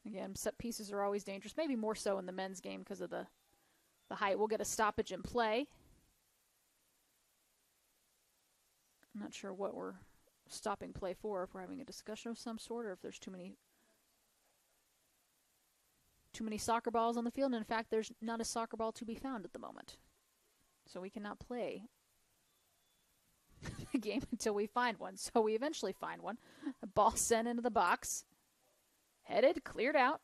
Again, set pieces are always dangerous, maybe more so in the men's game because of the height. We'll get a stoppage in play. I'm not sure what we're stopping play for, if we're having a discussion of some sort or if there's too many soccer balls on the field. And in fact, there's not a soccer ball to be found at the moment. So we cannot play the game until we find one. So we eventually find one. A ball sent into the box. Headed, cleared out.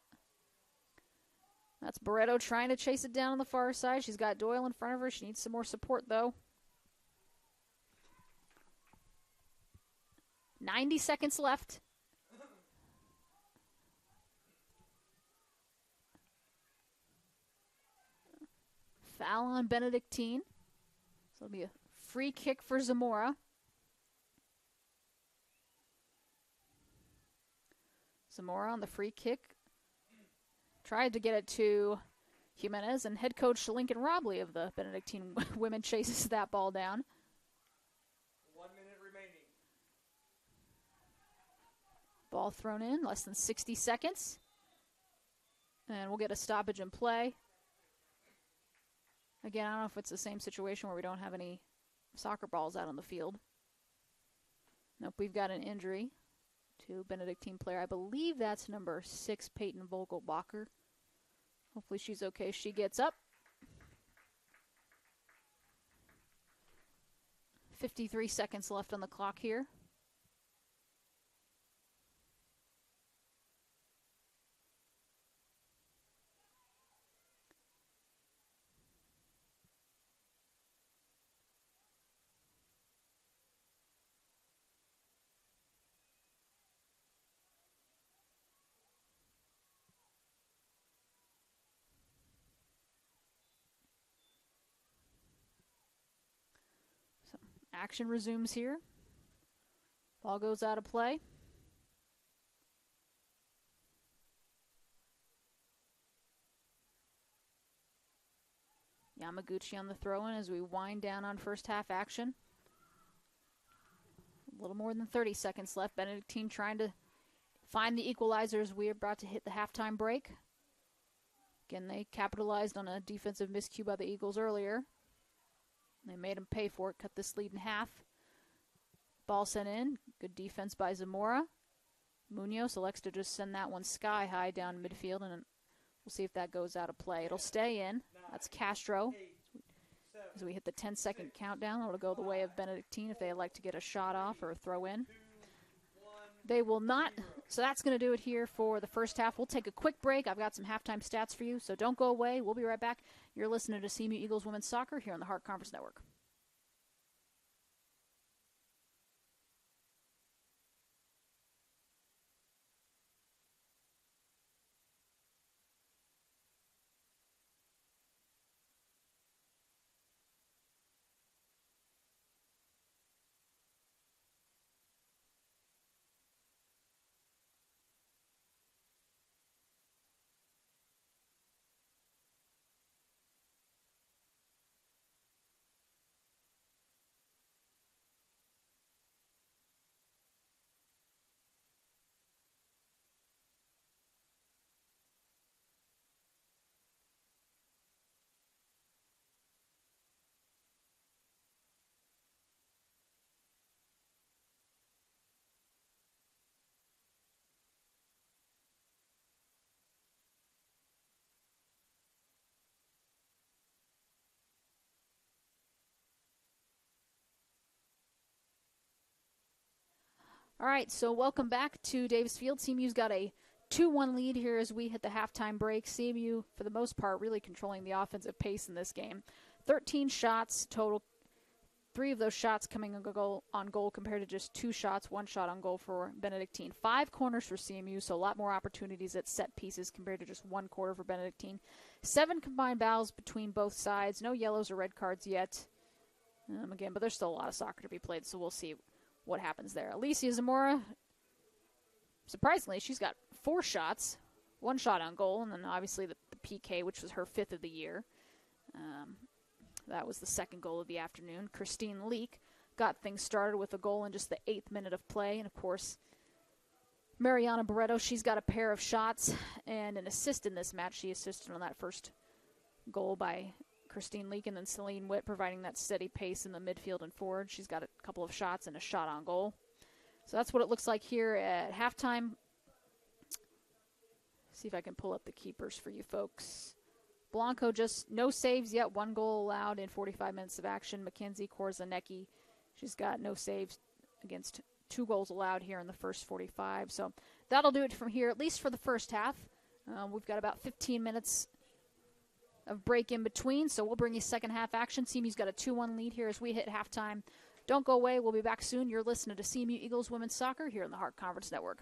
That's Barreto trying to chase it down on the far side. She's got Doyle in front of her. She needs some more support, though. 90 seconds left. Foul on Benedictine. So it'll be a free kick for Zamora. Zamora on the free kick. Tried to get it to Jimenez, and head coach Lincoln Robley of the Benedictine women chases that ball down. 1 minute remaining. Ball thrown in, less than 60 seconds. And we'll get a stoppage in play. Again, I don't know if it's the same situation where we don't have any soccer balls out on the field. Nope, we've got an injury to Benedictine player. I believe that's number 6, Peyton Vogelbacher. Hopefully she's okay. She gets up. 53 seconds left on the clock here. Action resumes here. Ball goes out of play. Yamaguchi on the throw-in as we wind down on first half action. A little more than 30 seconds left. Benedictine trying to find the equalizers. We are about to hit the halftime break. Again, they capitalized on a defensive miscue by the Eagles earlier. They made them pay for it, cut this lead in half. Ball sent in. Good defense by Zamora. Munoz elects to just send that one sky high down midfield, and we'll see if that goes out of play. It'll stay in. That's Castro. As we hit the 10-second countdown, it'll go the way of Benedictine if they elect to get a shot off or a throw in. They will not. So that's going to do it here for the first half. We'll take a quick break. I've got some halftime stats for you, so don't go away. We'll be right back. You're listening to CMU Eagles Women's Soccer here on the Hart Conference Network. All right, so welcome back to Davis Field. CMU's got a 2-1 lead here as we hit the halftime break. CMU, for the most part, really controlling the offensive pace in this game. 13 shots total, 3 of those shots coming on goal compared to just 2 shots, 1 shot on goal for Benedictine. 5 corners for CMU, so a lot more opportunities at set pieces compared to just 1 quarter for Benedictine. 7 combined fouls between both sides. No yellows or red cards yet. Again, but there's still a lot of soccer to be played, so we'll see what happens there. Alicia Zamora, surprisingly, she's got 4 shots, 1 shot on goal, and then obviously the PK, which was her 5th of the year. That was the second goal of the afternoon. Christine Leak got things started with a goal in just the 8th minute of play. And, of course, Mariana Barreto, she's got a pair of shots and an assist in this match. She assisted on that first goal by Christine Leak, and then Celine Witt providing that steady pace in the midfield and forward. She's got a couple of shots and a shot on goal. So that's what it looks like here at halftime. See if I can pull up the keepers for you folks. Blanco just no saves yet. 1 goal allowed in 45 minutes of action. Mackenzie Korzanecki, she's got no saves against 2 goals allowed here in the first 45. So that'll do it from here, at least for the first half. We've got about 15 minutes of break in between, so we'll bring you second half action. CMU's got a 2-1 lead here as we hit halftime. Don't go away. We'll be back soon. You're listening to CMU Eagles Women's Soccer here on the Hart Conference Network.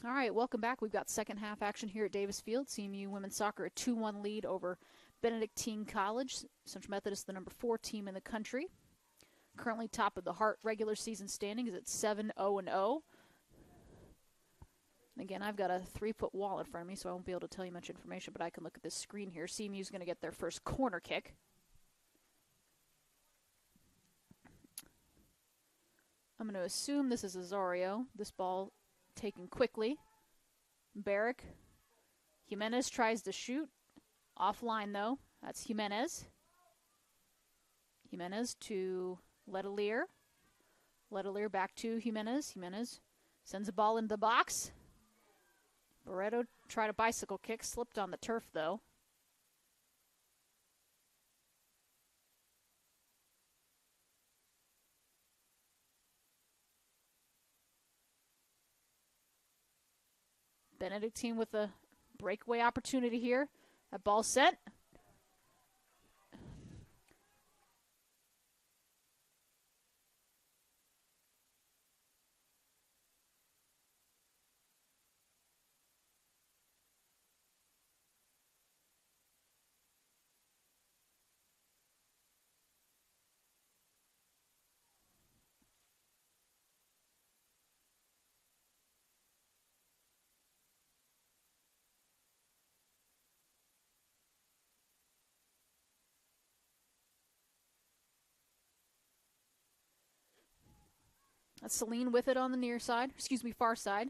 All right, welcome back. We've got second half action here at Davis Field. CMU women's soccer a 2-1 lead over Benedictine College. Central Methodist, the number 4 team in the country. Currently top of the Hart regular season standings at 7-0-0. Again, I've got a 3-foot wall in front of me, so I won't be able to tell you much information, but I can look at this screen here. CMU's going to get their first corner kick. I'm going to assume this is Azario. This ball taken quickly. Barrick. Jimenez tries to shoot. Offline, though. That's Jimenez. Jimenez to Letelier. Letelier back to Jimenez. Jimenez sends a ball into the box. Barreto tried a bicycle kick. Slipped on the turf, though. Benedictine with a breakaway opportunity here. That ball sent. That's Celine with it on the near side. Far side.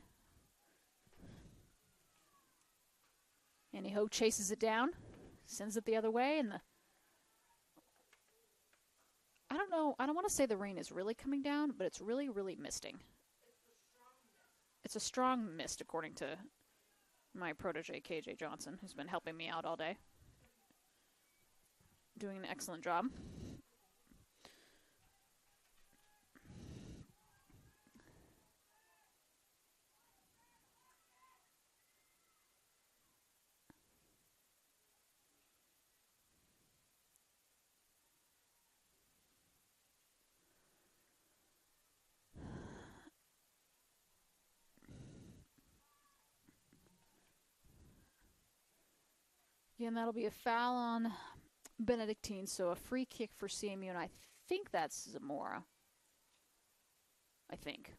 Annie Ho chases it down. Sends it the other way. And I don't know. I don't want to say the rain is really coming down, but it's really, really misting. It's a strong mist, according to my protege, KJ Johnson, who's been helping me out all day. Doing an excellent job. Again, that'll be a foul on Benedictine, so a free kick for CMU, and I think that's Zamora. I think.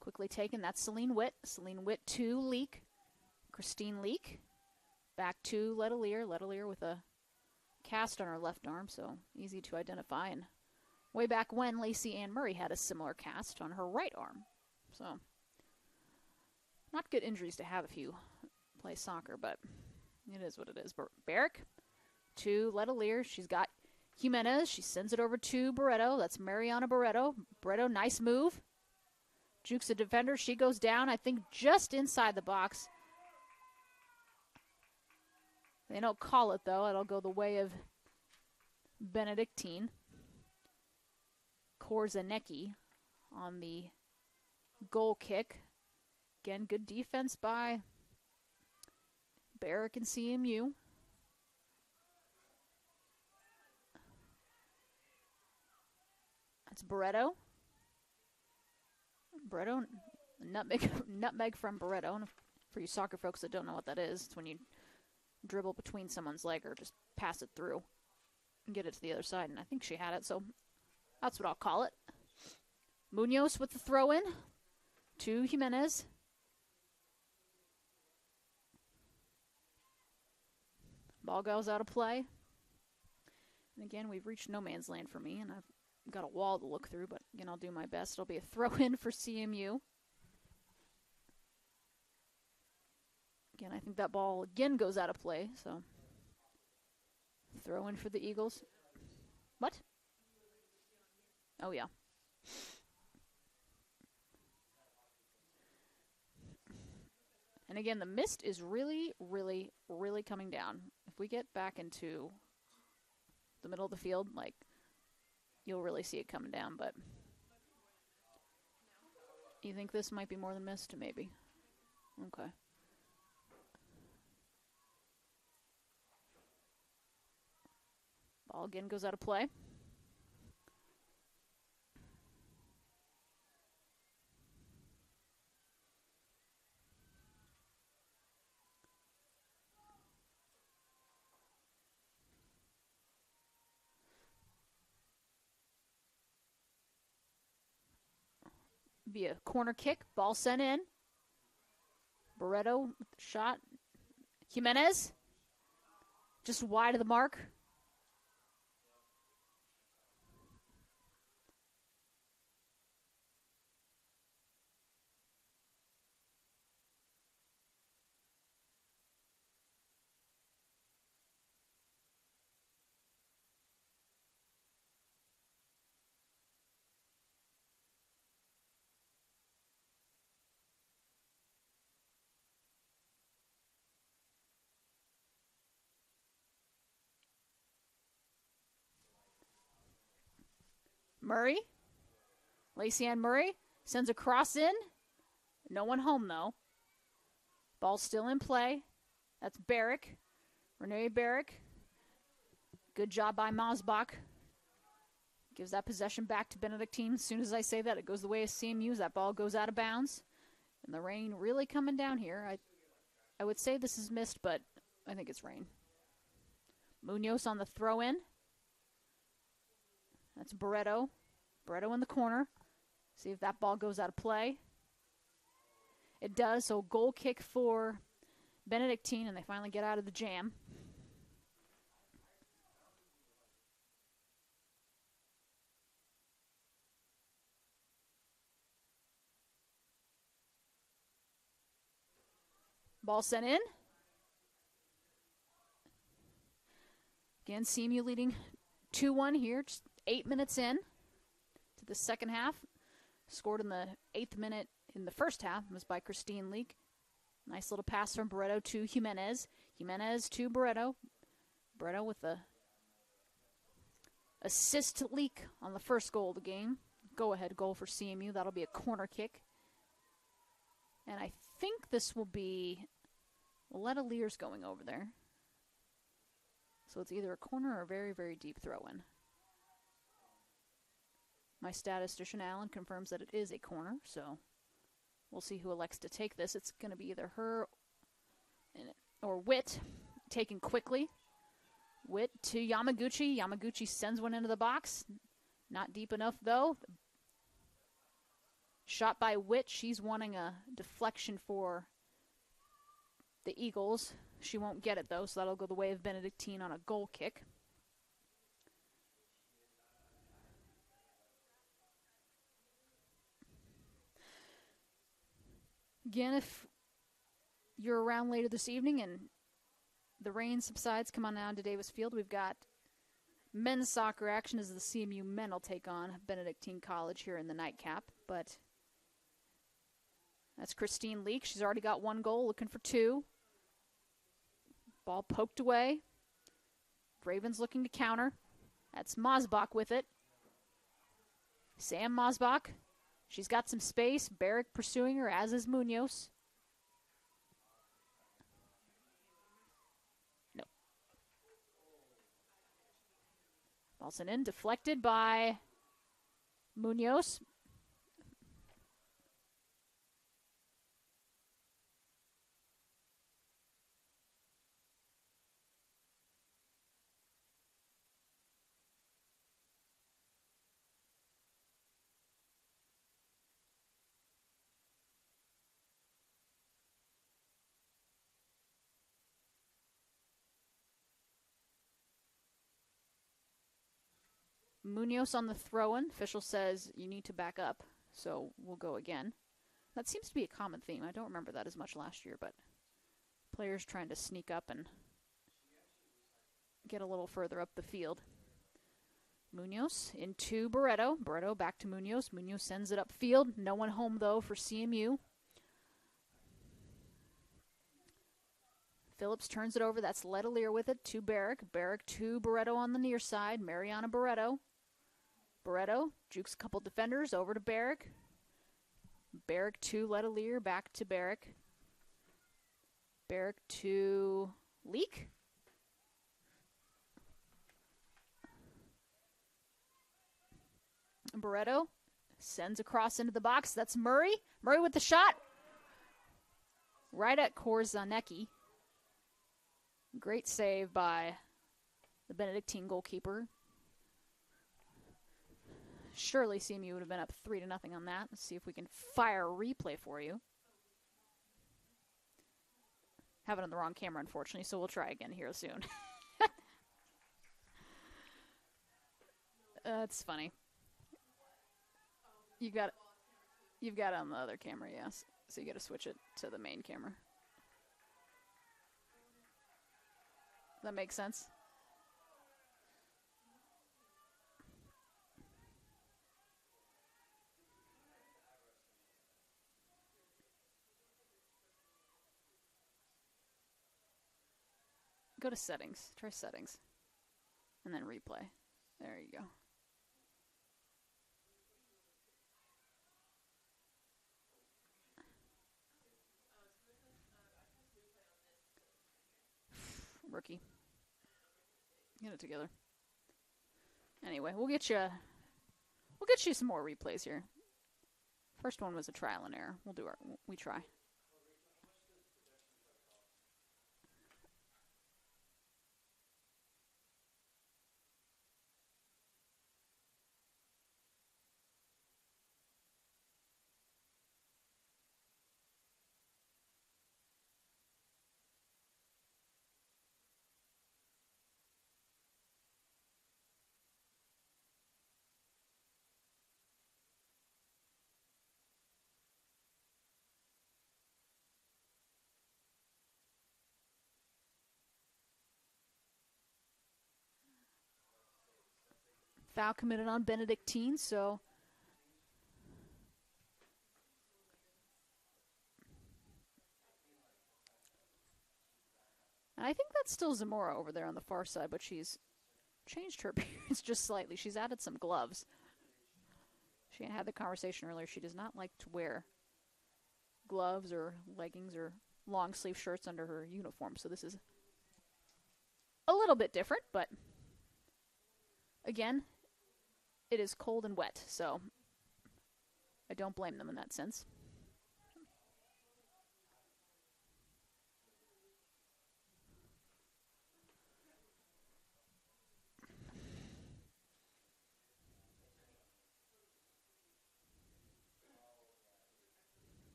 Quickly taken, that's Celine Witt. Celine Witt to Leak. Christine Leak. Back to Letelier. Letelier with a cast on her left arm, so easy to identify. And way back when, Lacey Ann Murray had a similar cast on her right arm. So, not good injuries to have if you play soccer, but it is what it is. Barrick to Letelier. She's got Jimenez. She sends it over to Barreto. That's Mariana Barreto. Barreto, nice move. Jukes a defender. She goes down, I think, just inside the box. They don't call it, though. It'll go the way of Benedictine. Korzanecki on the goal kick. Again, good defense by Barrick and CMU. That's Barreto. Barreto, nutmeg from Barreto. And for you soccer folks that don't know what that is, it's when you dribble between someone's leg or just pass it through and get it to the other side. And I think she had it, so that's what I'll call it. Munoz with the throw in to Jimenez. Ball goes out of play. And again, we've reached no man's land for me, and I've got a wall to look through, but again, I'll do my best. It'll be a throw in for CMU. Again, I think that ball again goes out of play, so throw in for the Eagles. What? Oh, yeah. And again, the mist is really, really, really coming down. If we get back into the middle of the field, like, you'll really see it coming down, but you think this might be more than mist? Maybe. Okay. Ball again goes out of play. Be a corner kick. Ball sent in. Barreto shot. Jimenez. Just wide of the mark. Murray. Lacey Ann Murray sends a cross in. No one home, though. Ball still in play. That's Barrick. Renee Barrick. Good job by Mosbach. Gives that possession back to Benedictine. As soon as I say that, it goes the way of CMU's. That ball goes out of bounds. And the rain really coming down here. I would say this is missed, but I think it's rain. Munoz on the throw-in. That's Barreto. Barreto in the corner. See if that ball goes out of play. It does, so goal kick for Benedictine, and they finally get out of the jam. Ball sent in. Again, CMU leading 2-1 here, just 8 minutes in to the second half. Scored in the 8th minute in the first half. It was by Christine Leak. Nice little pass from Barreto to Jimenez. Jimenez to Barreto. Barreto with the assist to Leak on the first goal of the game. Go-ahead goal for CMU. That'll be a corner kick. And I think this will be Letta Lear's going over there. So it's either a corner or a very, very deep throw-in. My statistician, Alan, confirms that it is a corner, so we'll see who elects to take this. It's going to be either her or Witt, taken quickly. Witt to Yamaguchi. Yamaguchi sends one into the box. Not deep enough, though. Shot by Witt. She's wanting a deflection for the Eagles. She won't get it, though, so that'll go the way of Benedictine on a goal kick. Again, if you're around later this evening and the rain subsides, come on down to Davis Field. We've got men's soccer action as the CMU men will take on Benedictine College here in the nightcap. But that's Christine Leak. She's already got one goal, looking for two. Ball poked away. Ravens looking to counter. That's Mosbach with it. Sam Mosbach. She's got some space. Barrick pursuing her, as is Munoz. No. Ball sent in, deflected by Munoz. Munoz on the throw-in. Official says you need to back up, so we'll go again. That seems to be a common theme. I don't remember that as much last year, but players trying to sneak up and get a little further up the field. Munoz into Barreto. Barreto back to Munoz. Munoz sends it upfield. No one home, though, for CMU. Phillips turns it over. That's Letelier with it to Barrick. Barrick to Barreto on the near side. Mariana Barreto. Barreto jukes a couple defenders over to Barrick. Barrick to Letelier. Back to Barrick. Barrick to Leak. Barreto sends a cross into the box. That's Murray. Murray with the shot. Right at Korzanecki. Great save by the Benedictine goalkeeper. Surely CMU would have been up 3-0 on that. Let's see if we can fire a replay for you. Have it on the wrong camera, unfortunately, so we'll try again here soon. That's funny. You've got it on the other camera, yes. So you got to switch it to the main camera. That makes sense. Go to settings. Try settings. And then replay. There you go. Rookie. Get it together. Anyway, we'll get you some more replays here. First one was a trial and error. We try. Foul committed on Benedictine, so and I think that's still Zamora over there on the far side, but she's changed her appearance just slightly. She's added some gloves. She had the conversation earlier. She does not like to wear gloves or leggings or long sleeve shirts under her uniform, so this is a little bit different, but again, it is cold and wet, so I don't blame them in that sense.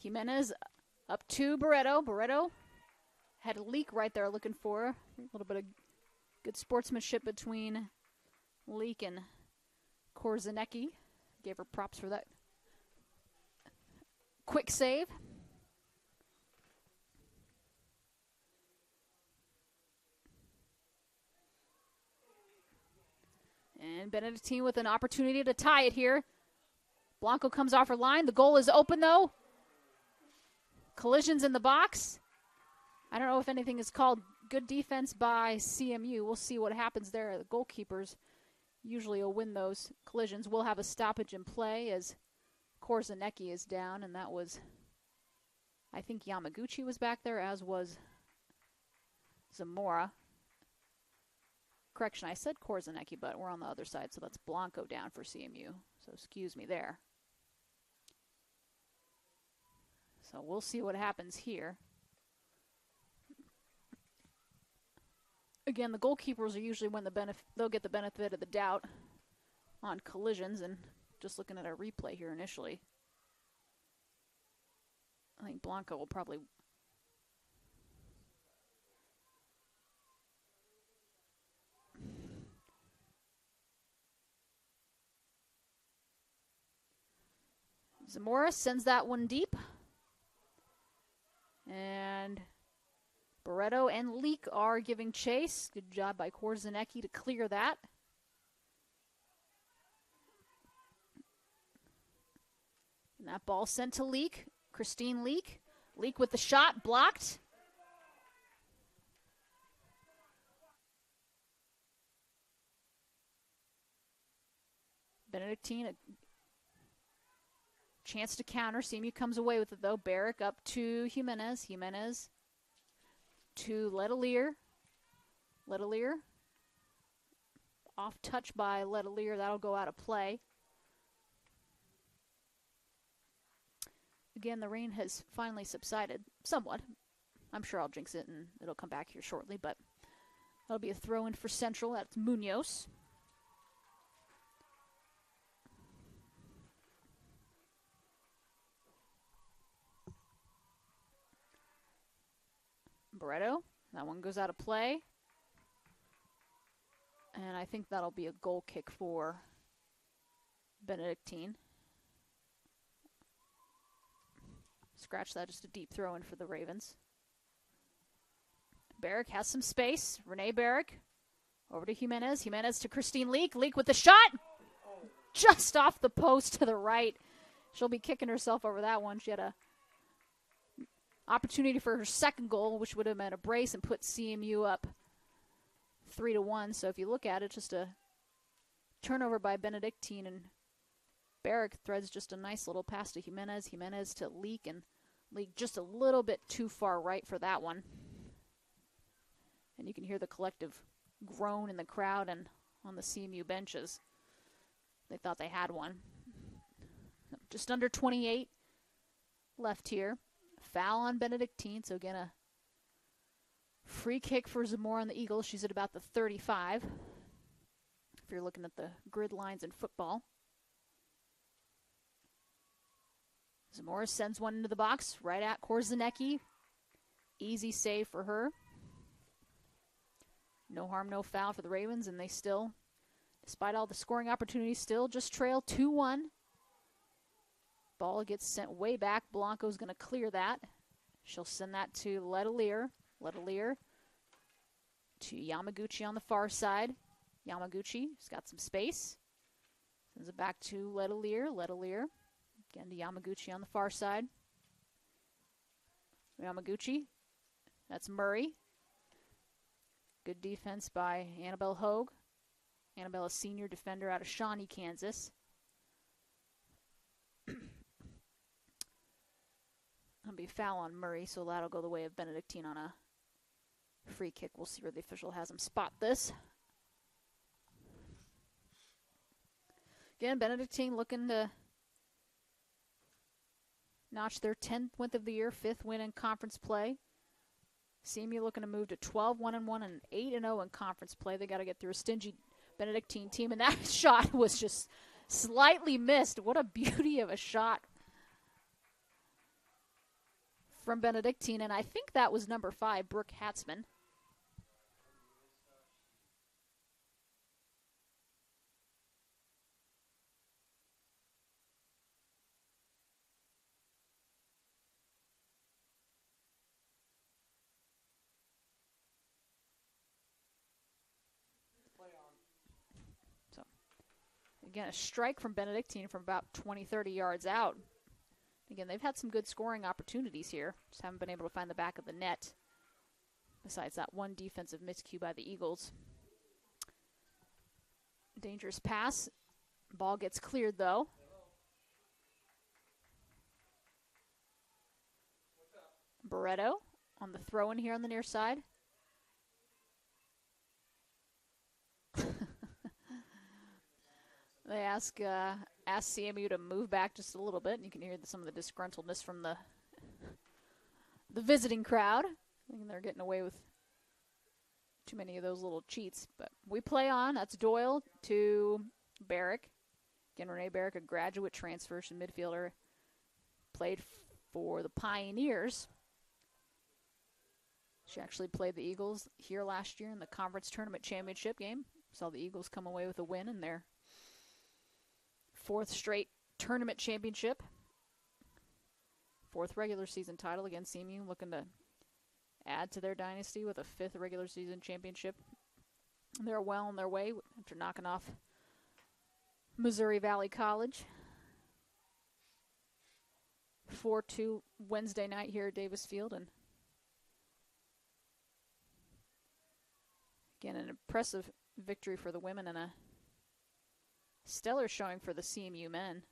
Jimenez up to Barreto. Barreto had a leak right there looking for a little bit of good sportsmanship between Leak and Korzanecki. Gave her props for that quick save. And Benedictine with an opportunity to tie it here. Blanco comes off her line. The goal is open, though. Collisions in the box. I don't know if anything is called. Good defense by CMU. We'll see what happens there. The goalkeepers usually will win those collisions. We'll have a stoppage in play as Korzanecki is down, and that was, I think Yamaguchi was back there, as was Zamora. Correction, I said Korzanecki, but we're on the other side, so that's Blanco down for CMU. So excuse me there. So we'll see what happens here. Again, the goalkeepers are usually when they'll get the benefit of the doubt on collisions, and just looking at our replay here initially, I think Blanco will probably Zamora sends that one deep. And Barreto and Leak are giving chase. Good job by Korzanecki to clear that. And that ball sent to Leak. Christine Leak. Leak with the shot, blocked. Benedictine, a chance to counter. CMU comes away with it, though. Barrick up to Jimenez. Jimenez to Letelier. Letelier. Off touch by Letelier. That'll go out of play. Again, the rain has finally subsided somewhat. I'm sure I'll jinx it and it'll come back here shortly, but that'll be a throw in for Central. That's Munoz. Barreto. That one goes out of play. And I think that'll be a goal kick for Benedictine. Scratch that, just a deep throw in for the Ravens. Barrick has some space. Renee Barrick over to Jimenez. Jimenez to Christine Leak. Leak with the shot. Just off the post to the right. She'll be kicking herself over that one. She had a opportunity for her second goal, which would have been a brace and put CMU up 3-1. So if you look at it, just a turnover by Benedictine, and Barrick threads just a nice little pass to Jimenez. Jimenez to Leak, and Leak just a little bit too far right for that one. And you can hear the collective groan in the crowd and on the CMU benches. They thought they had one. Just under 28 left here. Foul on Benedictine, so again a free kick for Zamora on the Eagles. She's at about the 35, if you're looking at the grid lines in football. Zamora sends one into the box, right at Korzanecki. Easy save for her. No harm, no foul for the Ravens, and they still, despite all the scoring opportunities, still just trail 2-1. Ball gets sent way back. Blanco's going to clear that. She'll send that to Letelier. Letelier to Yamaguchi on the far side. Yamaguchi's got some space. Sends it back to Letelier. Letelier again to Yamaguchi on the far side. Yamaguchi. That's Murray. Good defense by Annabelle Hogue. Annabelle, a senior defender out of Shawnee, Kansas. That'll be a foul on Murray, so that'll go the way of Benedictine on a free kick. We'll see where the official has him spot this. Again, Benedictine looking to notch their 10th win of the year, 5th win in conference play. CMU looking to move to 12-1-1 and 8-0 in conference play. They got to get through a stingy Benedictine team, and that shot was just slightly missed. What a beauty of a shot from Benedictine, and I think that was number 5, Brooke Hatzman. So, again, a strike from Benedictine from about 20, 30 yards out. Again, they've had some good scoring opportunities here. Just haven't been able to find the back of the net. Besides that one defensive miscue by the Eagles. Dangerous pass. Ball gets cleared, though. Barreto on the throw-in here on the near side. They ask CMU to move back just a little bit, and you can hear some of the disgruntledness from the visiting crowd. I think they're getting away with too many of those little cheats. But we play on. That's Doyle to Barrick. Again, Renee Barrick, a graduate transfer midfielder, played for the Pioneers. She actually played the Eagles here last year in the conference tournament championship game. Saw the Eagles come away with a win in their 4th straight tournament championship. 4th regular season title. Again, CMU looking to add to their dynasty with a 5th regular season championship. They're well on their way after knocking off Missouri Valley College 4-2 Wednesday night here at Davis Field. And again, an impressive victory for the women and a stellar showing for the CMU men,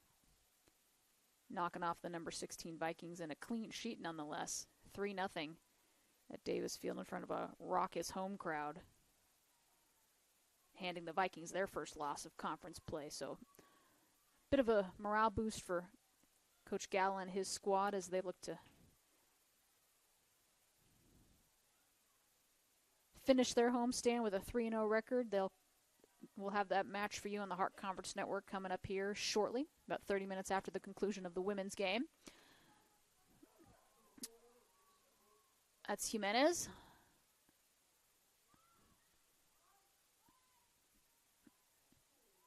knocking off the number 16 Vikings in a clean sheet nonetheless, 3-0 at Davis Field in front of a raucous home crowd, handing the Vikings their first loss of conference play. So bit of a morale boost for Coach Galla and his squad as they look to finish their homestand with a 3-0 record. We'll have that match for you on the Hart Conference Network coming up here shortly, about 30 minutes after the conclusion of the women's game. That's Jimenez.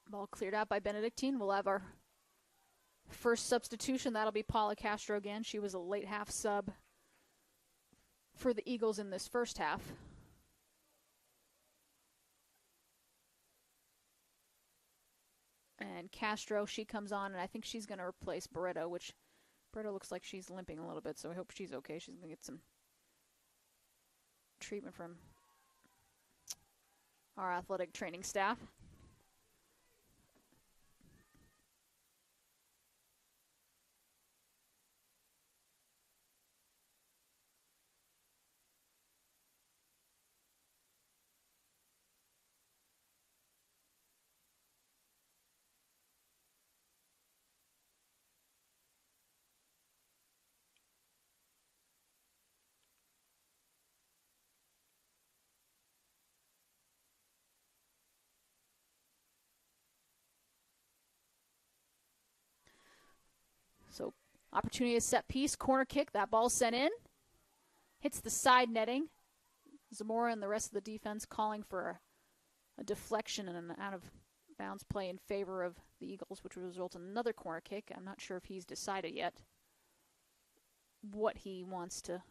Ball cleared out by Benedictine. We'll have our first substitution. That'll be Paula Castro again. She was a late half sub for the Eagles in this first half. And Castro, she comes on, and I think she's going to replace Barreto, which Barreto looks like she's limping a little bit, so I hope she's okay. She's going to get some treatment from our athletic training staff. So opportunity is set piece, corner kick. That ball sent in. Hits the side netting. Zamora and the rest of the defense calling for a deflection and an out-of-bounds play in favor of the Eagles, which would result in another corner kick. I'm not sure if he's decided yet what he wants to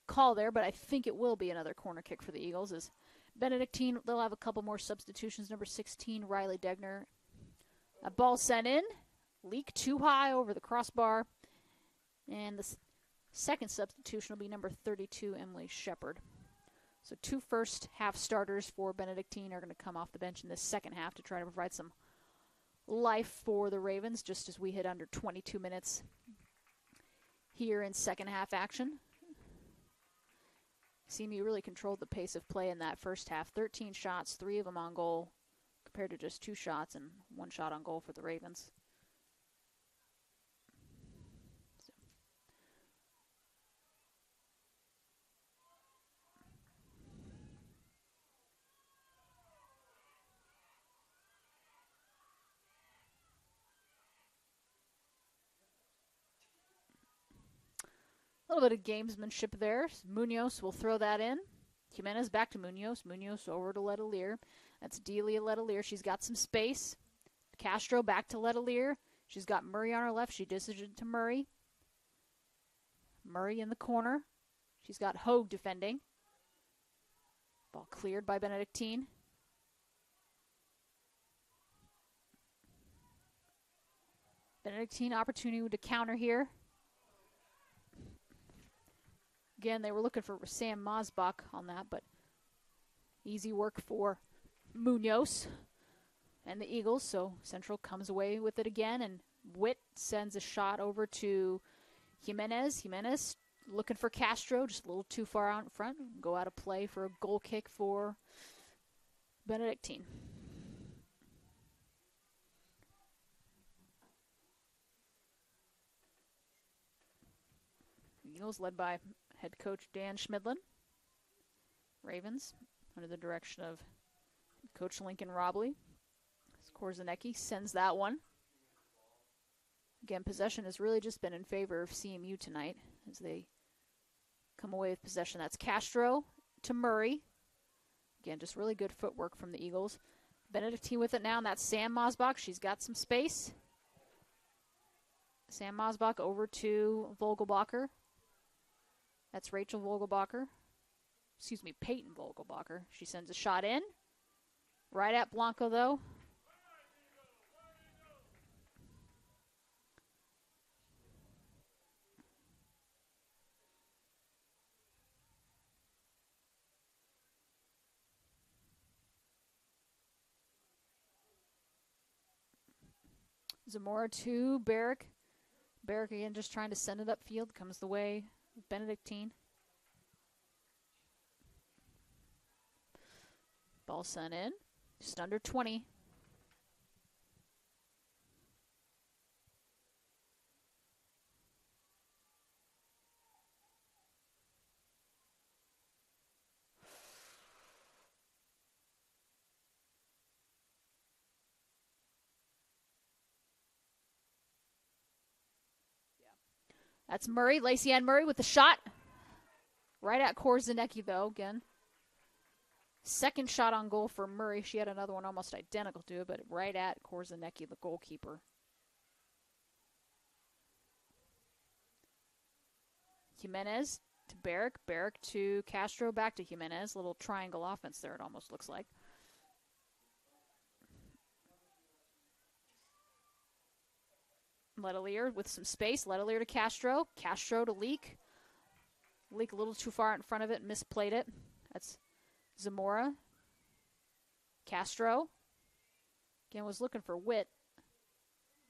call there, but I think it will be another corner kick for the Eagles. As Benedictine, they'll have a couple more substitutions. Number 16, Riley Degner. A ball sent in. Leak too high over the crossbar. And the second substitution will be number 32, Emily Shepard. So 2 first half starters for Benedictine are going to come off the bench in this second half to try to provide some life for the Ravens, just as we hit under 22 minutes here in second half action. CMU really controlled the pace of play in that first half. 13 shots, 3 of them on goal, compared to just 2 shots and 1 shot on goal for the Ravens. A little bit of gamesmanship there. Munoz will throw that in. Jimenez back to Munoz. Munoz over to Letelier. That's Delia Letelier. She's got some space. Castro back to Letelier. She's got Murray on her left. She dishes it to Murray. Murray in the corner. She's got Hogue defending. Ball cleared by Benedictine. Benedictine opportunity to counter here. Again, they were looking for Sam Mosbach on that, but easy work for Munoz and the Eagles. So Central comes away with it again, and Witt sends a shot over to Jimenez. Jimenez looking for Castro, just a little too far out in front. Go out of play for a goal kick for Benedictine. Eagles led by head coach Dan Schmidlin. Ravens under the direction of Coach Lincoln Robley. Korzanecki sends that one. Again, possession has really just been in favor of CMU tonight as they come away with possession. That's Castro to Murray. Again, just really good footwork from the Eagles. Benedictine with it now, and that's Sam Mosbach. She's got some space. Sam Mosbach over to Vogelbacher. That's Rachel Vogelbacher. Excuse me, Peyton Vogelbacher. She sends a shot in. Right at Blanco, though. Zamora to Barrick. Barrick again just trying to send it upfield. Comes the way of Benedictine. Ball sent in. Just under 20. That's Murray, Lacey Ann Murray with the shot. Right at Korzanecki, though, again. Second shot on goal for Murray. She had another one almost identical to it, but right at Korzanecki, the goalkeeper. Jimenez to Barrick. Barrick to Castro. Back to Jimenez. Little triangle offense there, it almost looks like. Letelier with some space. Letelier to Castro. Castro to Leak. Leak a little too far out in front of it. Misplayed it. That's Zamora. Castro. Again, was looking for Witt.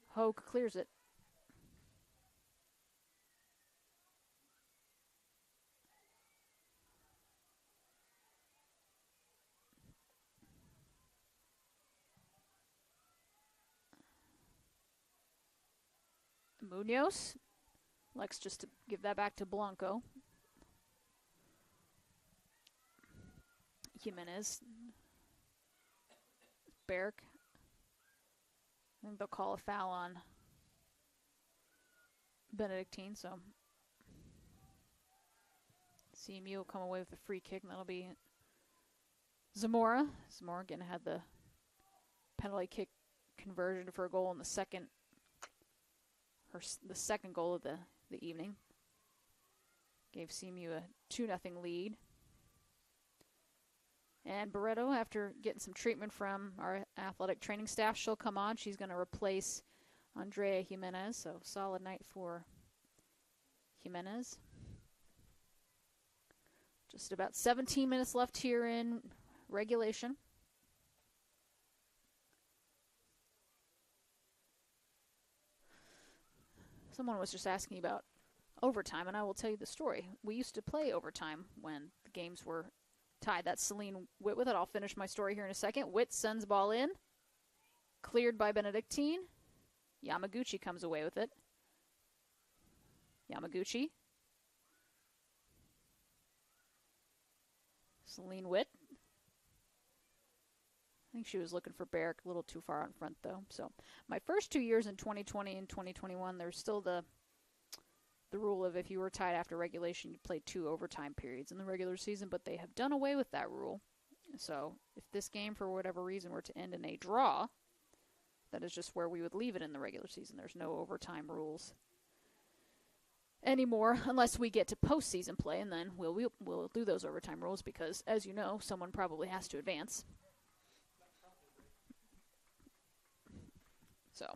Hogue clears it. Munoz. Likes just to give that back to Blanco. Jimenez. Barrick. I think they'll call a foul on Benedictine, so CMU will come away with a free kick, and that'll be Zamora. Zamora again had the penalty kick conversion for a goal in the second goal of the evening. Gave CMU a 2-0 lead. And Barreto, after getting some treatment from our athletic training staff, she'll come on. She's going to replace Andrea Jimenez, so solid night for Jimenez. Just about 17 minutes left here in regulation. Someone was just asking about overtime, and I will tell you the story. We used to play overtime when the games were tied. That's Celine Witt with it. I'll finish my story here in a second. Witt sends ball in. Cleared by Benedictine. Yamaguchi comes away with it. Yamaguchi. Celine Witt. I think she was looking for Barrick a little too far out in front, though. So my first 2 years in 2020 and 2021, there's still the rule of if you were tied after regulation, you played 2 overtime periods in the regular season, but they have done away with that rule. So if this game, for whatever reason, were to end in a draw, that is just where we would leave it in the regular season. There's no overtime rules anymore unless we get to postseason play, and then we'll do those overtime rules because, as you know, someone probably has to advance. So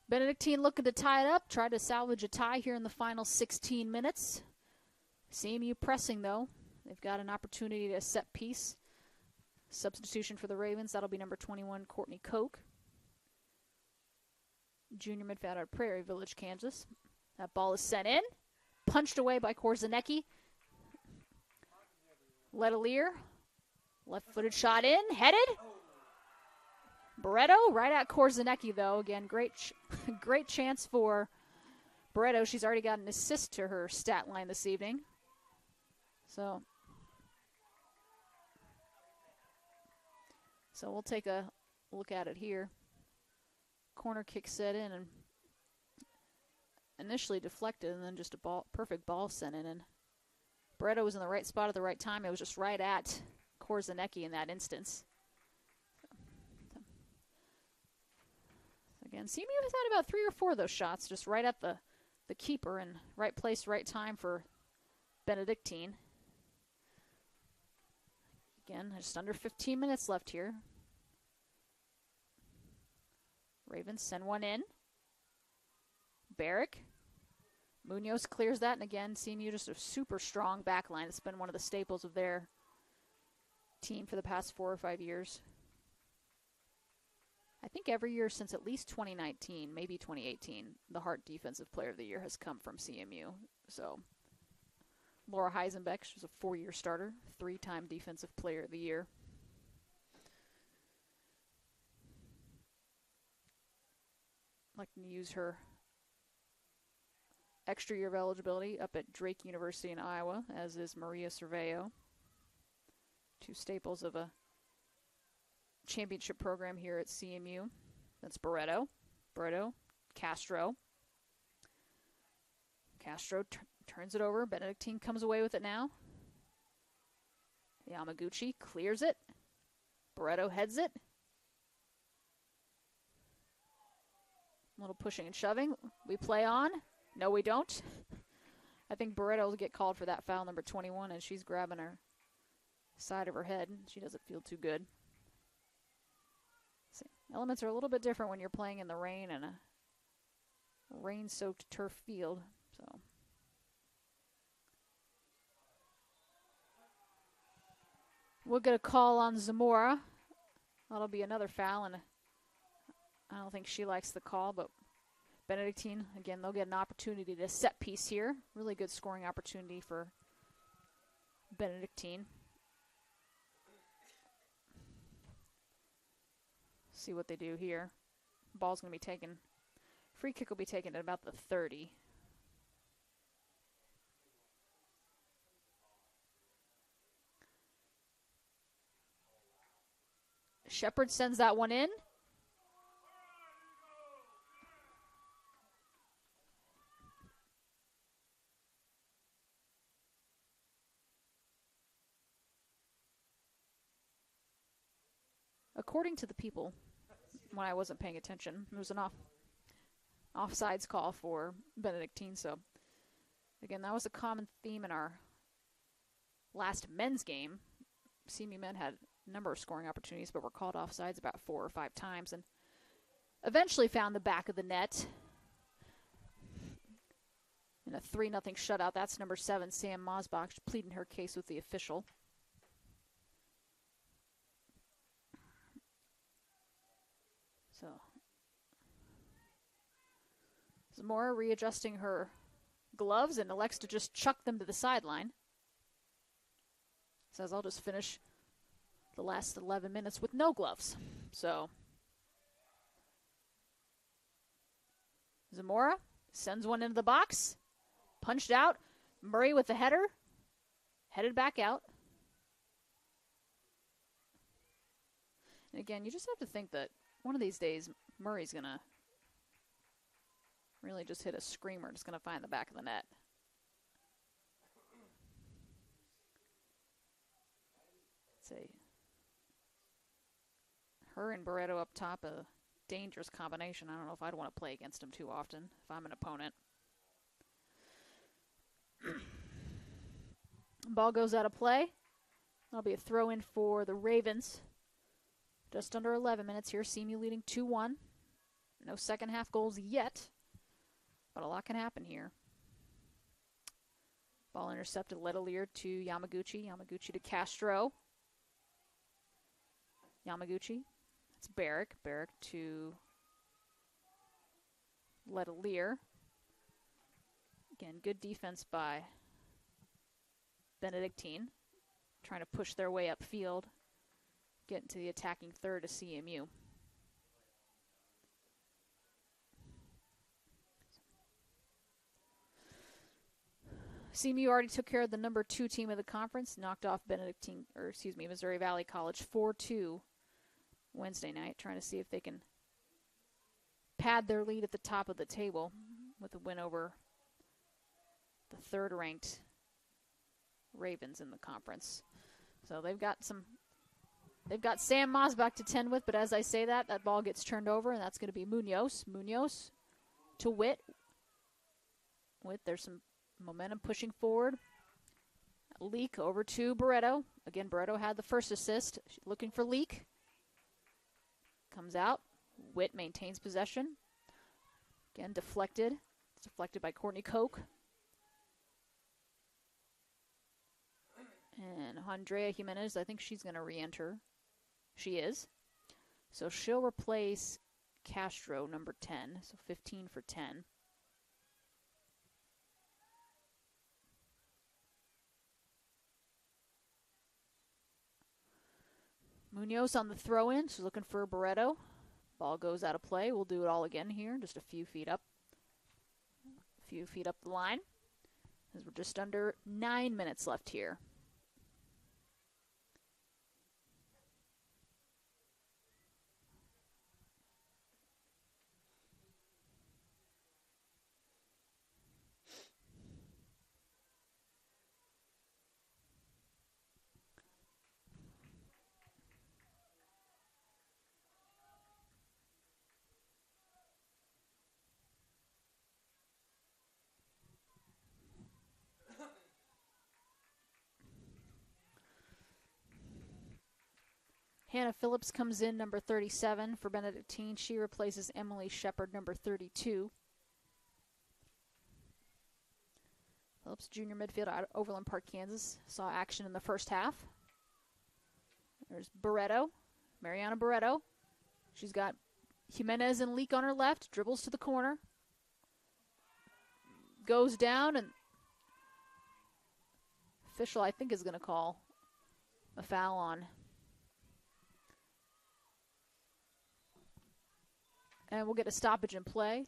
Benedictine looking to tie it up, try to salvage a tie here in the final 16 minutes. CMU pressing, though. They've got an opportunity to set piece. Substitution for the Ravens. That'll be number 21, Courtney Koch. Junior midfielder out of Prairie Village, Kansas. That ball is sent in. Punched away by Korzanecki. Letelier. Left-footed shot in. Headed. Barreto right at Korzanecki, though. Again, great chance for Barreto. She's already got an assist to her stat line this evening. So we'll take a look at it here. Corner kick set in and initially deflected, and then just a perfect ball sent in. And Barreto was in the right spot at the right time. It was just right at Korzanecki in that instance. And CMU has had about 3 or 4 of those shots, just right at the keeper, and right place, right time for Benedictine. Again, just under 15 minutes left here. Ravens send one in. Barrick. Munoz clears that, and again, CMU just a super strong back line. It's been one of the staples of their team for the past 4 or 5 years. I think every year since at least 2019, maybe 2018, the Hart Defensive Player of the Year has come from CMU. So, Laura Heisenbeck, she's a 4-year starter, 3-time Defensive Player of the Year. Like to use her extra year of eligibility up at Drake University in Iowa, as is Maria Cervello. 2 staples of a championship program here at CMU. That's Barreto, Castro. Castro turns it over. Benedictine comes away with it now. Yamaguchi clears it. Barreto heads it. A little pushing and shoving. We play on. No, we don't. I think Barreto will get called for that foul, number 21, and she's grabbing her side of her head. She doesn't feel too good. See, elements are a little bit different when you're playing in the rain and a rain-soaked turf field. So we'll get a call on Zamora. That'll be another foul, and I don't think she likes the call, but Benedictine, again, they'll get an opportunity to set piece here. Really good scoring opportunity for Benedictine. See what they do here. Ball's going to be taken. Free kick will be taken at about the 30. Shepard sends that one in. According to the people, when I wasn't paying attention, it was an offsides call for Benedictine. So, again, that was a common theme in our last men's game. CMU men had a number of scoring opportunities, but were called offsides about 4 or 5 times, and eventually found the back of the net in a 3-0 shutout. That's number 7, Sam Mosbach, pleading her case with the official. So, Zamora readjusting her gloves and elects to just chuck them to the sideline. Says, I'll just finish the last 11 minutes with no gloves. So, Zamora sends one into the box, punched out. Murray with the header, headed back out. And again, you just have to think that one of these days, Murray's going to really just hit a screamer. Just going to find the back of the net. Let's see. Her and Barreto up top, a dangerous combination. I don't know if I'd want to play against them too often if I'm an opponent. Ball goes out of play. That'll be a throw in for the Ravens. Just under 11 minutes here. CMU leading 2-1. No second half goals yet, but a lot can happen here. Ball intercepted, Letelier to Yamaguchi. Yamaguchi to Castro. Yamaguchi. That's Barrick. Barrick to Letelier. Again, good defense by Benedictine. Trying to push their way upfield. Get into the attacking third of CMU. CMU already took care of the number 2 team of the conference, knocked off Missouri Valley College 4-2 Wednesday night, trying to see if they can pad their lead at the top of the table with a win over the 3rd-ranked Ravens in the conference. So they've got some they've got Sam Moss back to 10 with, but as I say that, that ball gets turned over, and that's going to be Munoz. Munoz to Witt. Witt, there's some momentum pushing forward. Leak over to Barreto. Again, Barreto had the first assist. She's looking for Leak. Comes out. Witt maintains possession. Again, deflected. It's deflected by Courtney Koch. And Andrea Jimenez, I think she's going to re-enter. She is. So she'll replace Castro, number 10. So 15 for 10. Munoz on the throw-in. She's looking for Barreto. Ball goes out of play. We'll do it all again here. Just a few feet up. A few feet up the line. As we're just under 9 minutes left here. Hannah Phillips comes in, number 37 for Benedictine. She replaces Emily Shepard, number 32. Phillips, junior midfielder out of Overland Park, Kansas. Saw action in the first half. There's Barreto, Mariana Barreto. She's got Jimenez and Leak on her left. Dribbles to the corner. Goes down, and official, I think, is going to call a foul on. And we'll get a stoppage in play.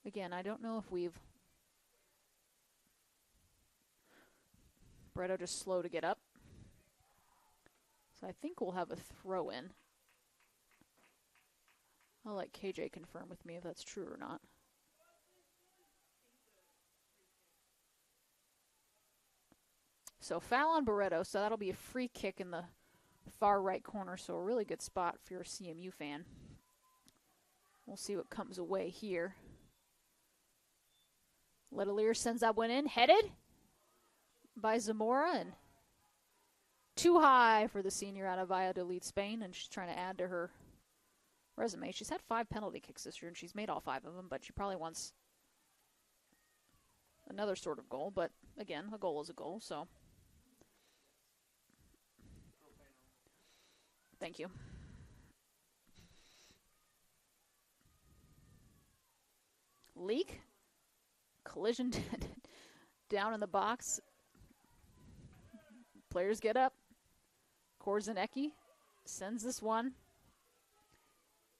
Again, I don't know if we've... Barreto just slow to get up. So I think we'll have a throw-in. I'll let KJ confirm with me if that's true or not. So foul on Barreto, so that'll be a free kick in the far right corner, so a really good spot if you're a CMU fan. We'll see what comes away here. Letelier sends that one in, headed by Zamora, and too high for the senior out of Valladolid, Spain, and she's trying to add to her resume. She's had 5 penalty kicks this year, and she's made all 5 of them, but she probably wants another sort of goal, but again, a goal is a goal, so. Thank you. Leak. Collision down in the box. Players get up. Korzanecki sends this one.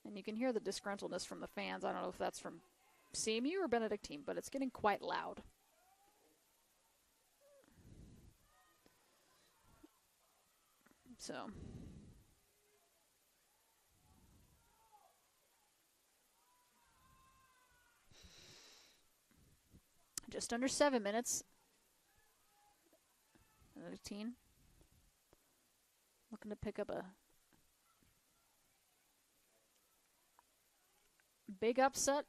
And you can hear the disgruntledness from the fans. I don't know if that's from CMU or Benedictine, but it's getting quite loud. So... just under 7 minutes. Benedictine looking to pick up a big upset.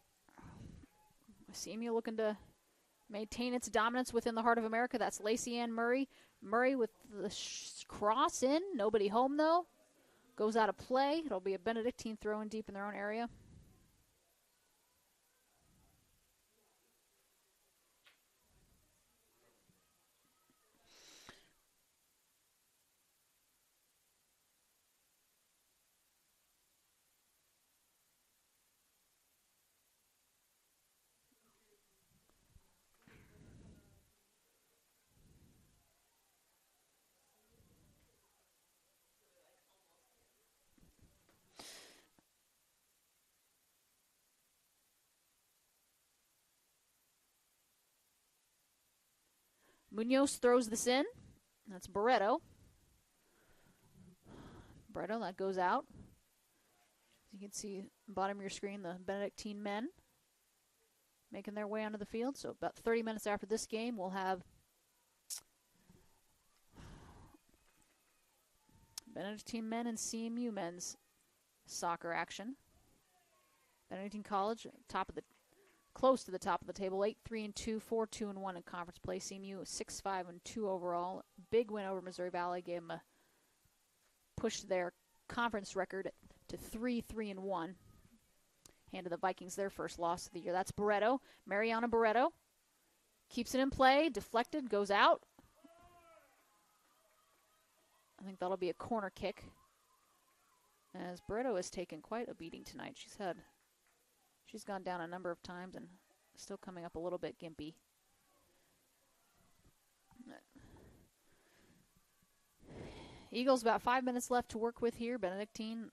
CMU looking to maintain its dominance within the heart of America. That's Lacey Ann Murray. Murray with the cross in. Nobody home, though. Goes out of play. It'll be a Benedictine throw in deep in their own area. Munoz throws this in. That's Barreto. Barreto, that goes out. As you can see, bottom of your screen, the Benedictine men making their way onto the field. So about 30 minutes after this game, we'll have Benedictine men and CMU men's soccer action. Benedictine College, close to the top of the table, 8-3-2, 4-2-1 in conference play. CMU 6-5-2 overall. Big win over Missouri Valley, gave them a push their conference record to 3-3-1. Handed the Vikings their first loss of the year. That's Barreto, Mariana Barreto. Keeps it in play, deflected, goes out. I think that'll be a corner kick, as Barreto has taken quite a beating tonight. She's gone down a number of times and still coming up a little bit gimpy. Eagles about 5 minutes left to work with here. Benedictine,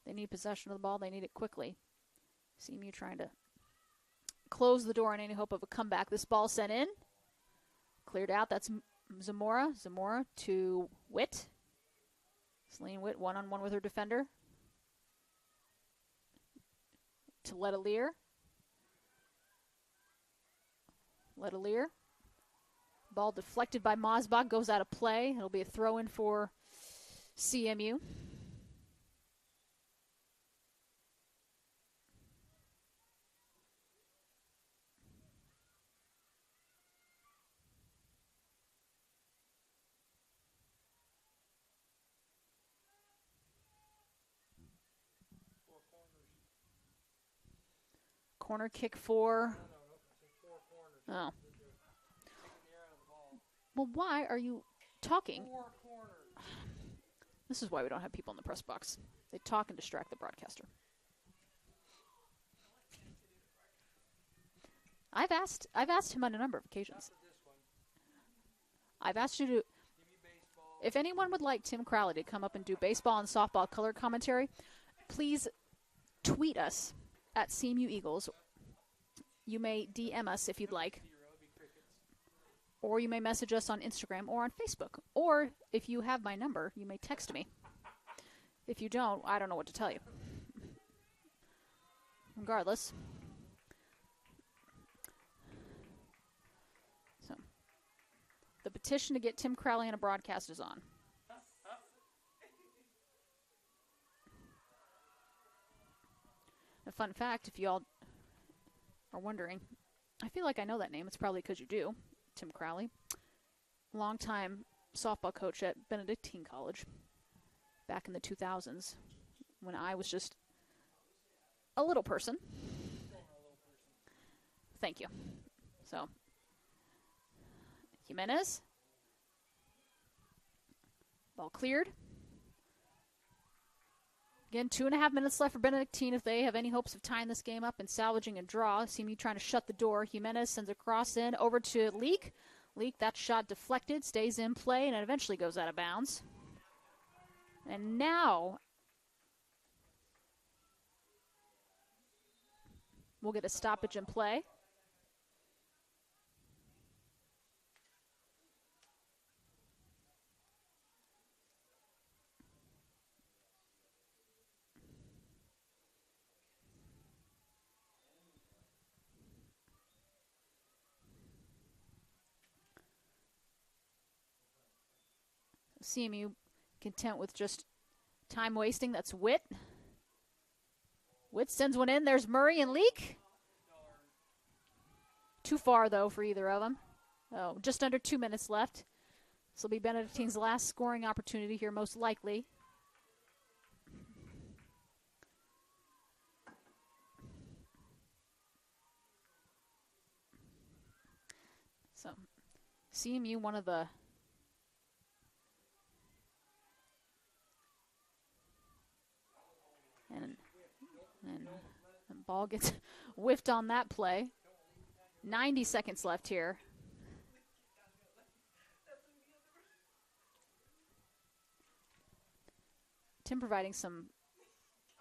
they need possession of the ball. They need it quickly. CMU trying to close the door on any hope of a comeback. This ball sent in. Cleared out. That's Zamora. Zamora to Witt. Celine Witt one-on-one with her defender. To Letelier. Letelier. Ball deflected by Mosbach. Goes out of play. It'll be a throw-in for CMU. Corner kick for... Oh. Well, why are you talking? This is why we don't have people in the press box. They talk and distract the broadcaster. I've asked him on a number of occasions. I've asked you to... If anyone would like Tim Crowley to come up and do baseball and softball color commentary, please tweet us at CMU Eagles. You may DM us if you'd like. Or you may message us on Instagram or on Facebook. Or if you have my number, you may text me. If you don't, I don't know what to tell you. Regardless. So, the petition to get Tim Crowley on a broadcast is on. A fun fact, if you all are wondering, I feel like I know that name. It's probably because you do. Tim Crowley, longtime softball coach at Benedictine College back in the 2000s when I was just a little person. Thank you. So, Jimenez. Ball cleared. Again, 2.5 minutes left for Benedictine if they have any hopes of tying this game up and salvaging a draw. CMU trying to shut the door. Jimenez sends a cross in over to Leak. Leak, that shot deflected, stays in play, and it eventually goes out of bounds. And now we'll get a stoppage in play. CMU content with just time wasting. That's Witt. Witt sends one in. There's Murray and Leak. Too far, though, for either of them. Oh, just under 2 minutes left. This will be Benedictine's last scoring opportunity here, most likely. So, CMU, one of the and ball gets whiffed on that play. 90 seconds left here. Tim providing some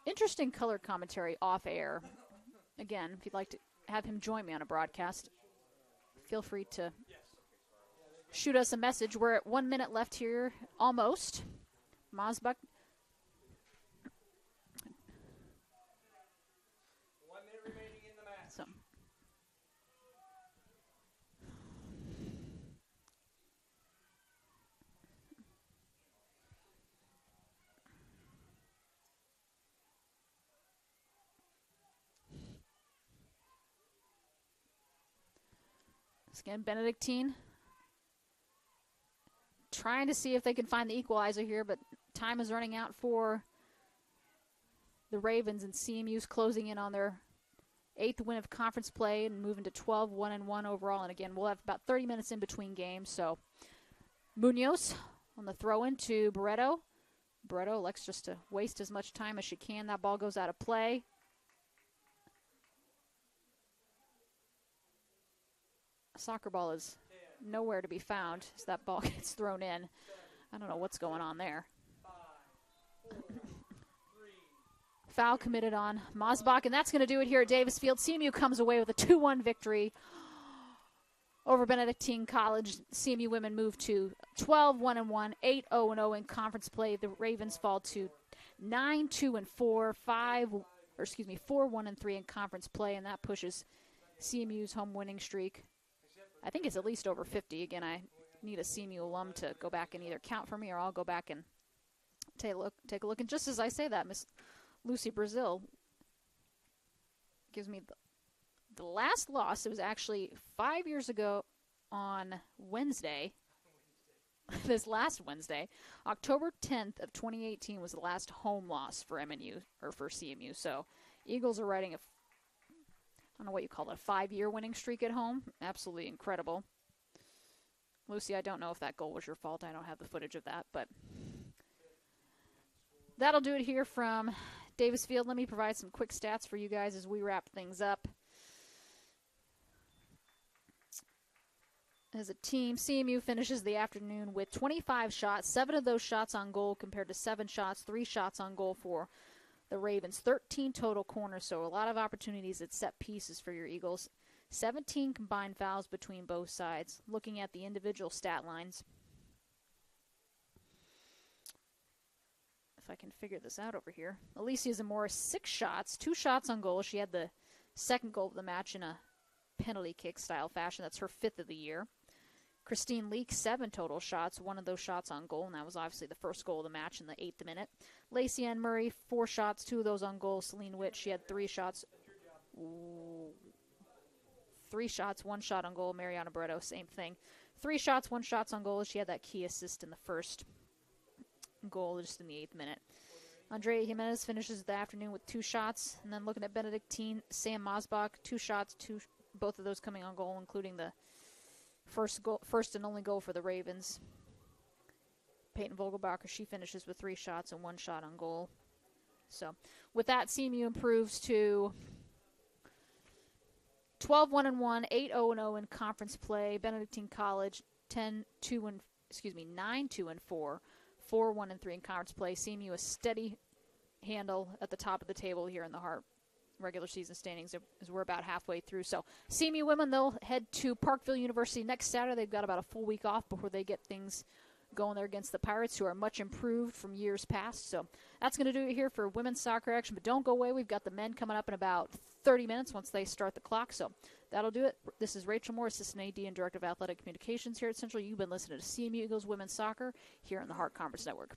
interesting color commentary off air. Again, if you'd like to have him join me on a broadcast, feel free to shoot us a message. We're at 1 minute left here, almost. Mosbach. 1 minute remaining in the match. So. Again, Benedictine trying to see if they can find the equalizer here, but time is running out for the Ravens, and CMU's closing in on their 8th win of conference play and moving to 12-1-1 overall. And again, we'll have about 30 minutes in between games. So Munoz on the throw-in to Barreto. Barreto elects just to waste as much time as she can. That ball goes out of play. A soccer ball is nowhere to be found as that ball gets thrown in. I don't know what's going on there. Foul committed on Mosbach, and that's going to do it here at Davis Field. CMU comes away with a 2-1 victory over Benedictine College. CMU women move to 12-1-1, 8-0-0 in conference play. The Ravens fall to 9-2-4, 4-1-3 in conference play, and that pushes CMU's home winning streak. I think it's at least over 50. Again, I need a CMU alum to go back and either count for me, or I'll go back and take a look. And just as I say that, Miss Lucy Brazil gives me the last loss. It was actually 5 years ago on Wednesday. This last Wednesday, October 10th of 2018 was the last home loss for MNU, or for CMU. So Eagles are riding I don't know what you call it, a 5-year winning streak at home. Absolutely incredible. Lucy, I don't know if that goal was your fault. I don't have the footage of that, but that'll do it here from Davis Field. Let me provide some quick stats for you guys as we wrap things up. As a team, CMU finishes the afternoon with 25 shots, 7 of those shots on goal compared to 7 shots, 3 shots on goal for the Ravens. 13 total corners, so a lot of opportunities at set pieces for your Eagles. 17 combined fouls between both sides. Looking at the individual stat lines, if I can figure this out over here. Alicia Zamora, 6 shots, 2 shots on goal. She had the second goal of the match in a penalty kick style fashion. That's her 5th of the year. Christine Leak, 7 total shots, 1 of those shots on goal, and that was obviously the first goal of the match in the 8th minute. Lacey Ann Murray, 4 shots, 2 of those on goal. Celine Witt, she had 3 shots. 3 shots, 1 shot on goal. Mariana Barreto, same thing. 3 shots, 1 shot on goal. She had that key assist in the first goal just in the 8th minute. Andrea Jimenez finishes the afternoon with 2 shots. And then looking at Benedictine, Sam Mosbach, 2 shots, both of those coming on goal, including the first and only goal for the Ravens. Peyton Vogelbacher, she finishes with 3 shots and 1 shot on goal. So with that, CMU improves to 12-1-1, 8-0-0 in conference play. Benedictine College 9-2-4, 4-1-3 in conference play. CMU a steady handle at the top of the table here in the Hart regular season standings as we're about halfway through. So CMU women, they'll head to Parkville University next Saturday. They've got about a full week off before they get things going there against the Pirates, who are much improved from years past. So that's going to do it here for women's soccer action. But don't go away. We've got the men coming up in about 30 minutes once they start the clock. So that'll do it. This is Rachel Moore, Assistant AD and Director of Athletic Communications here at Central. You've been listening to CMU Eagles Women's Soccer here on the Hart Conference Network.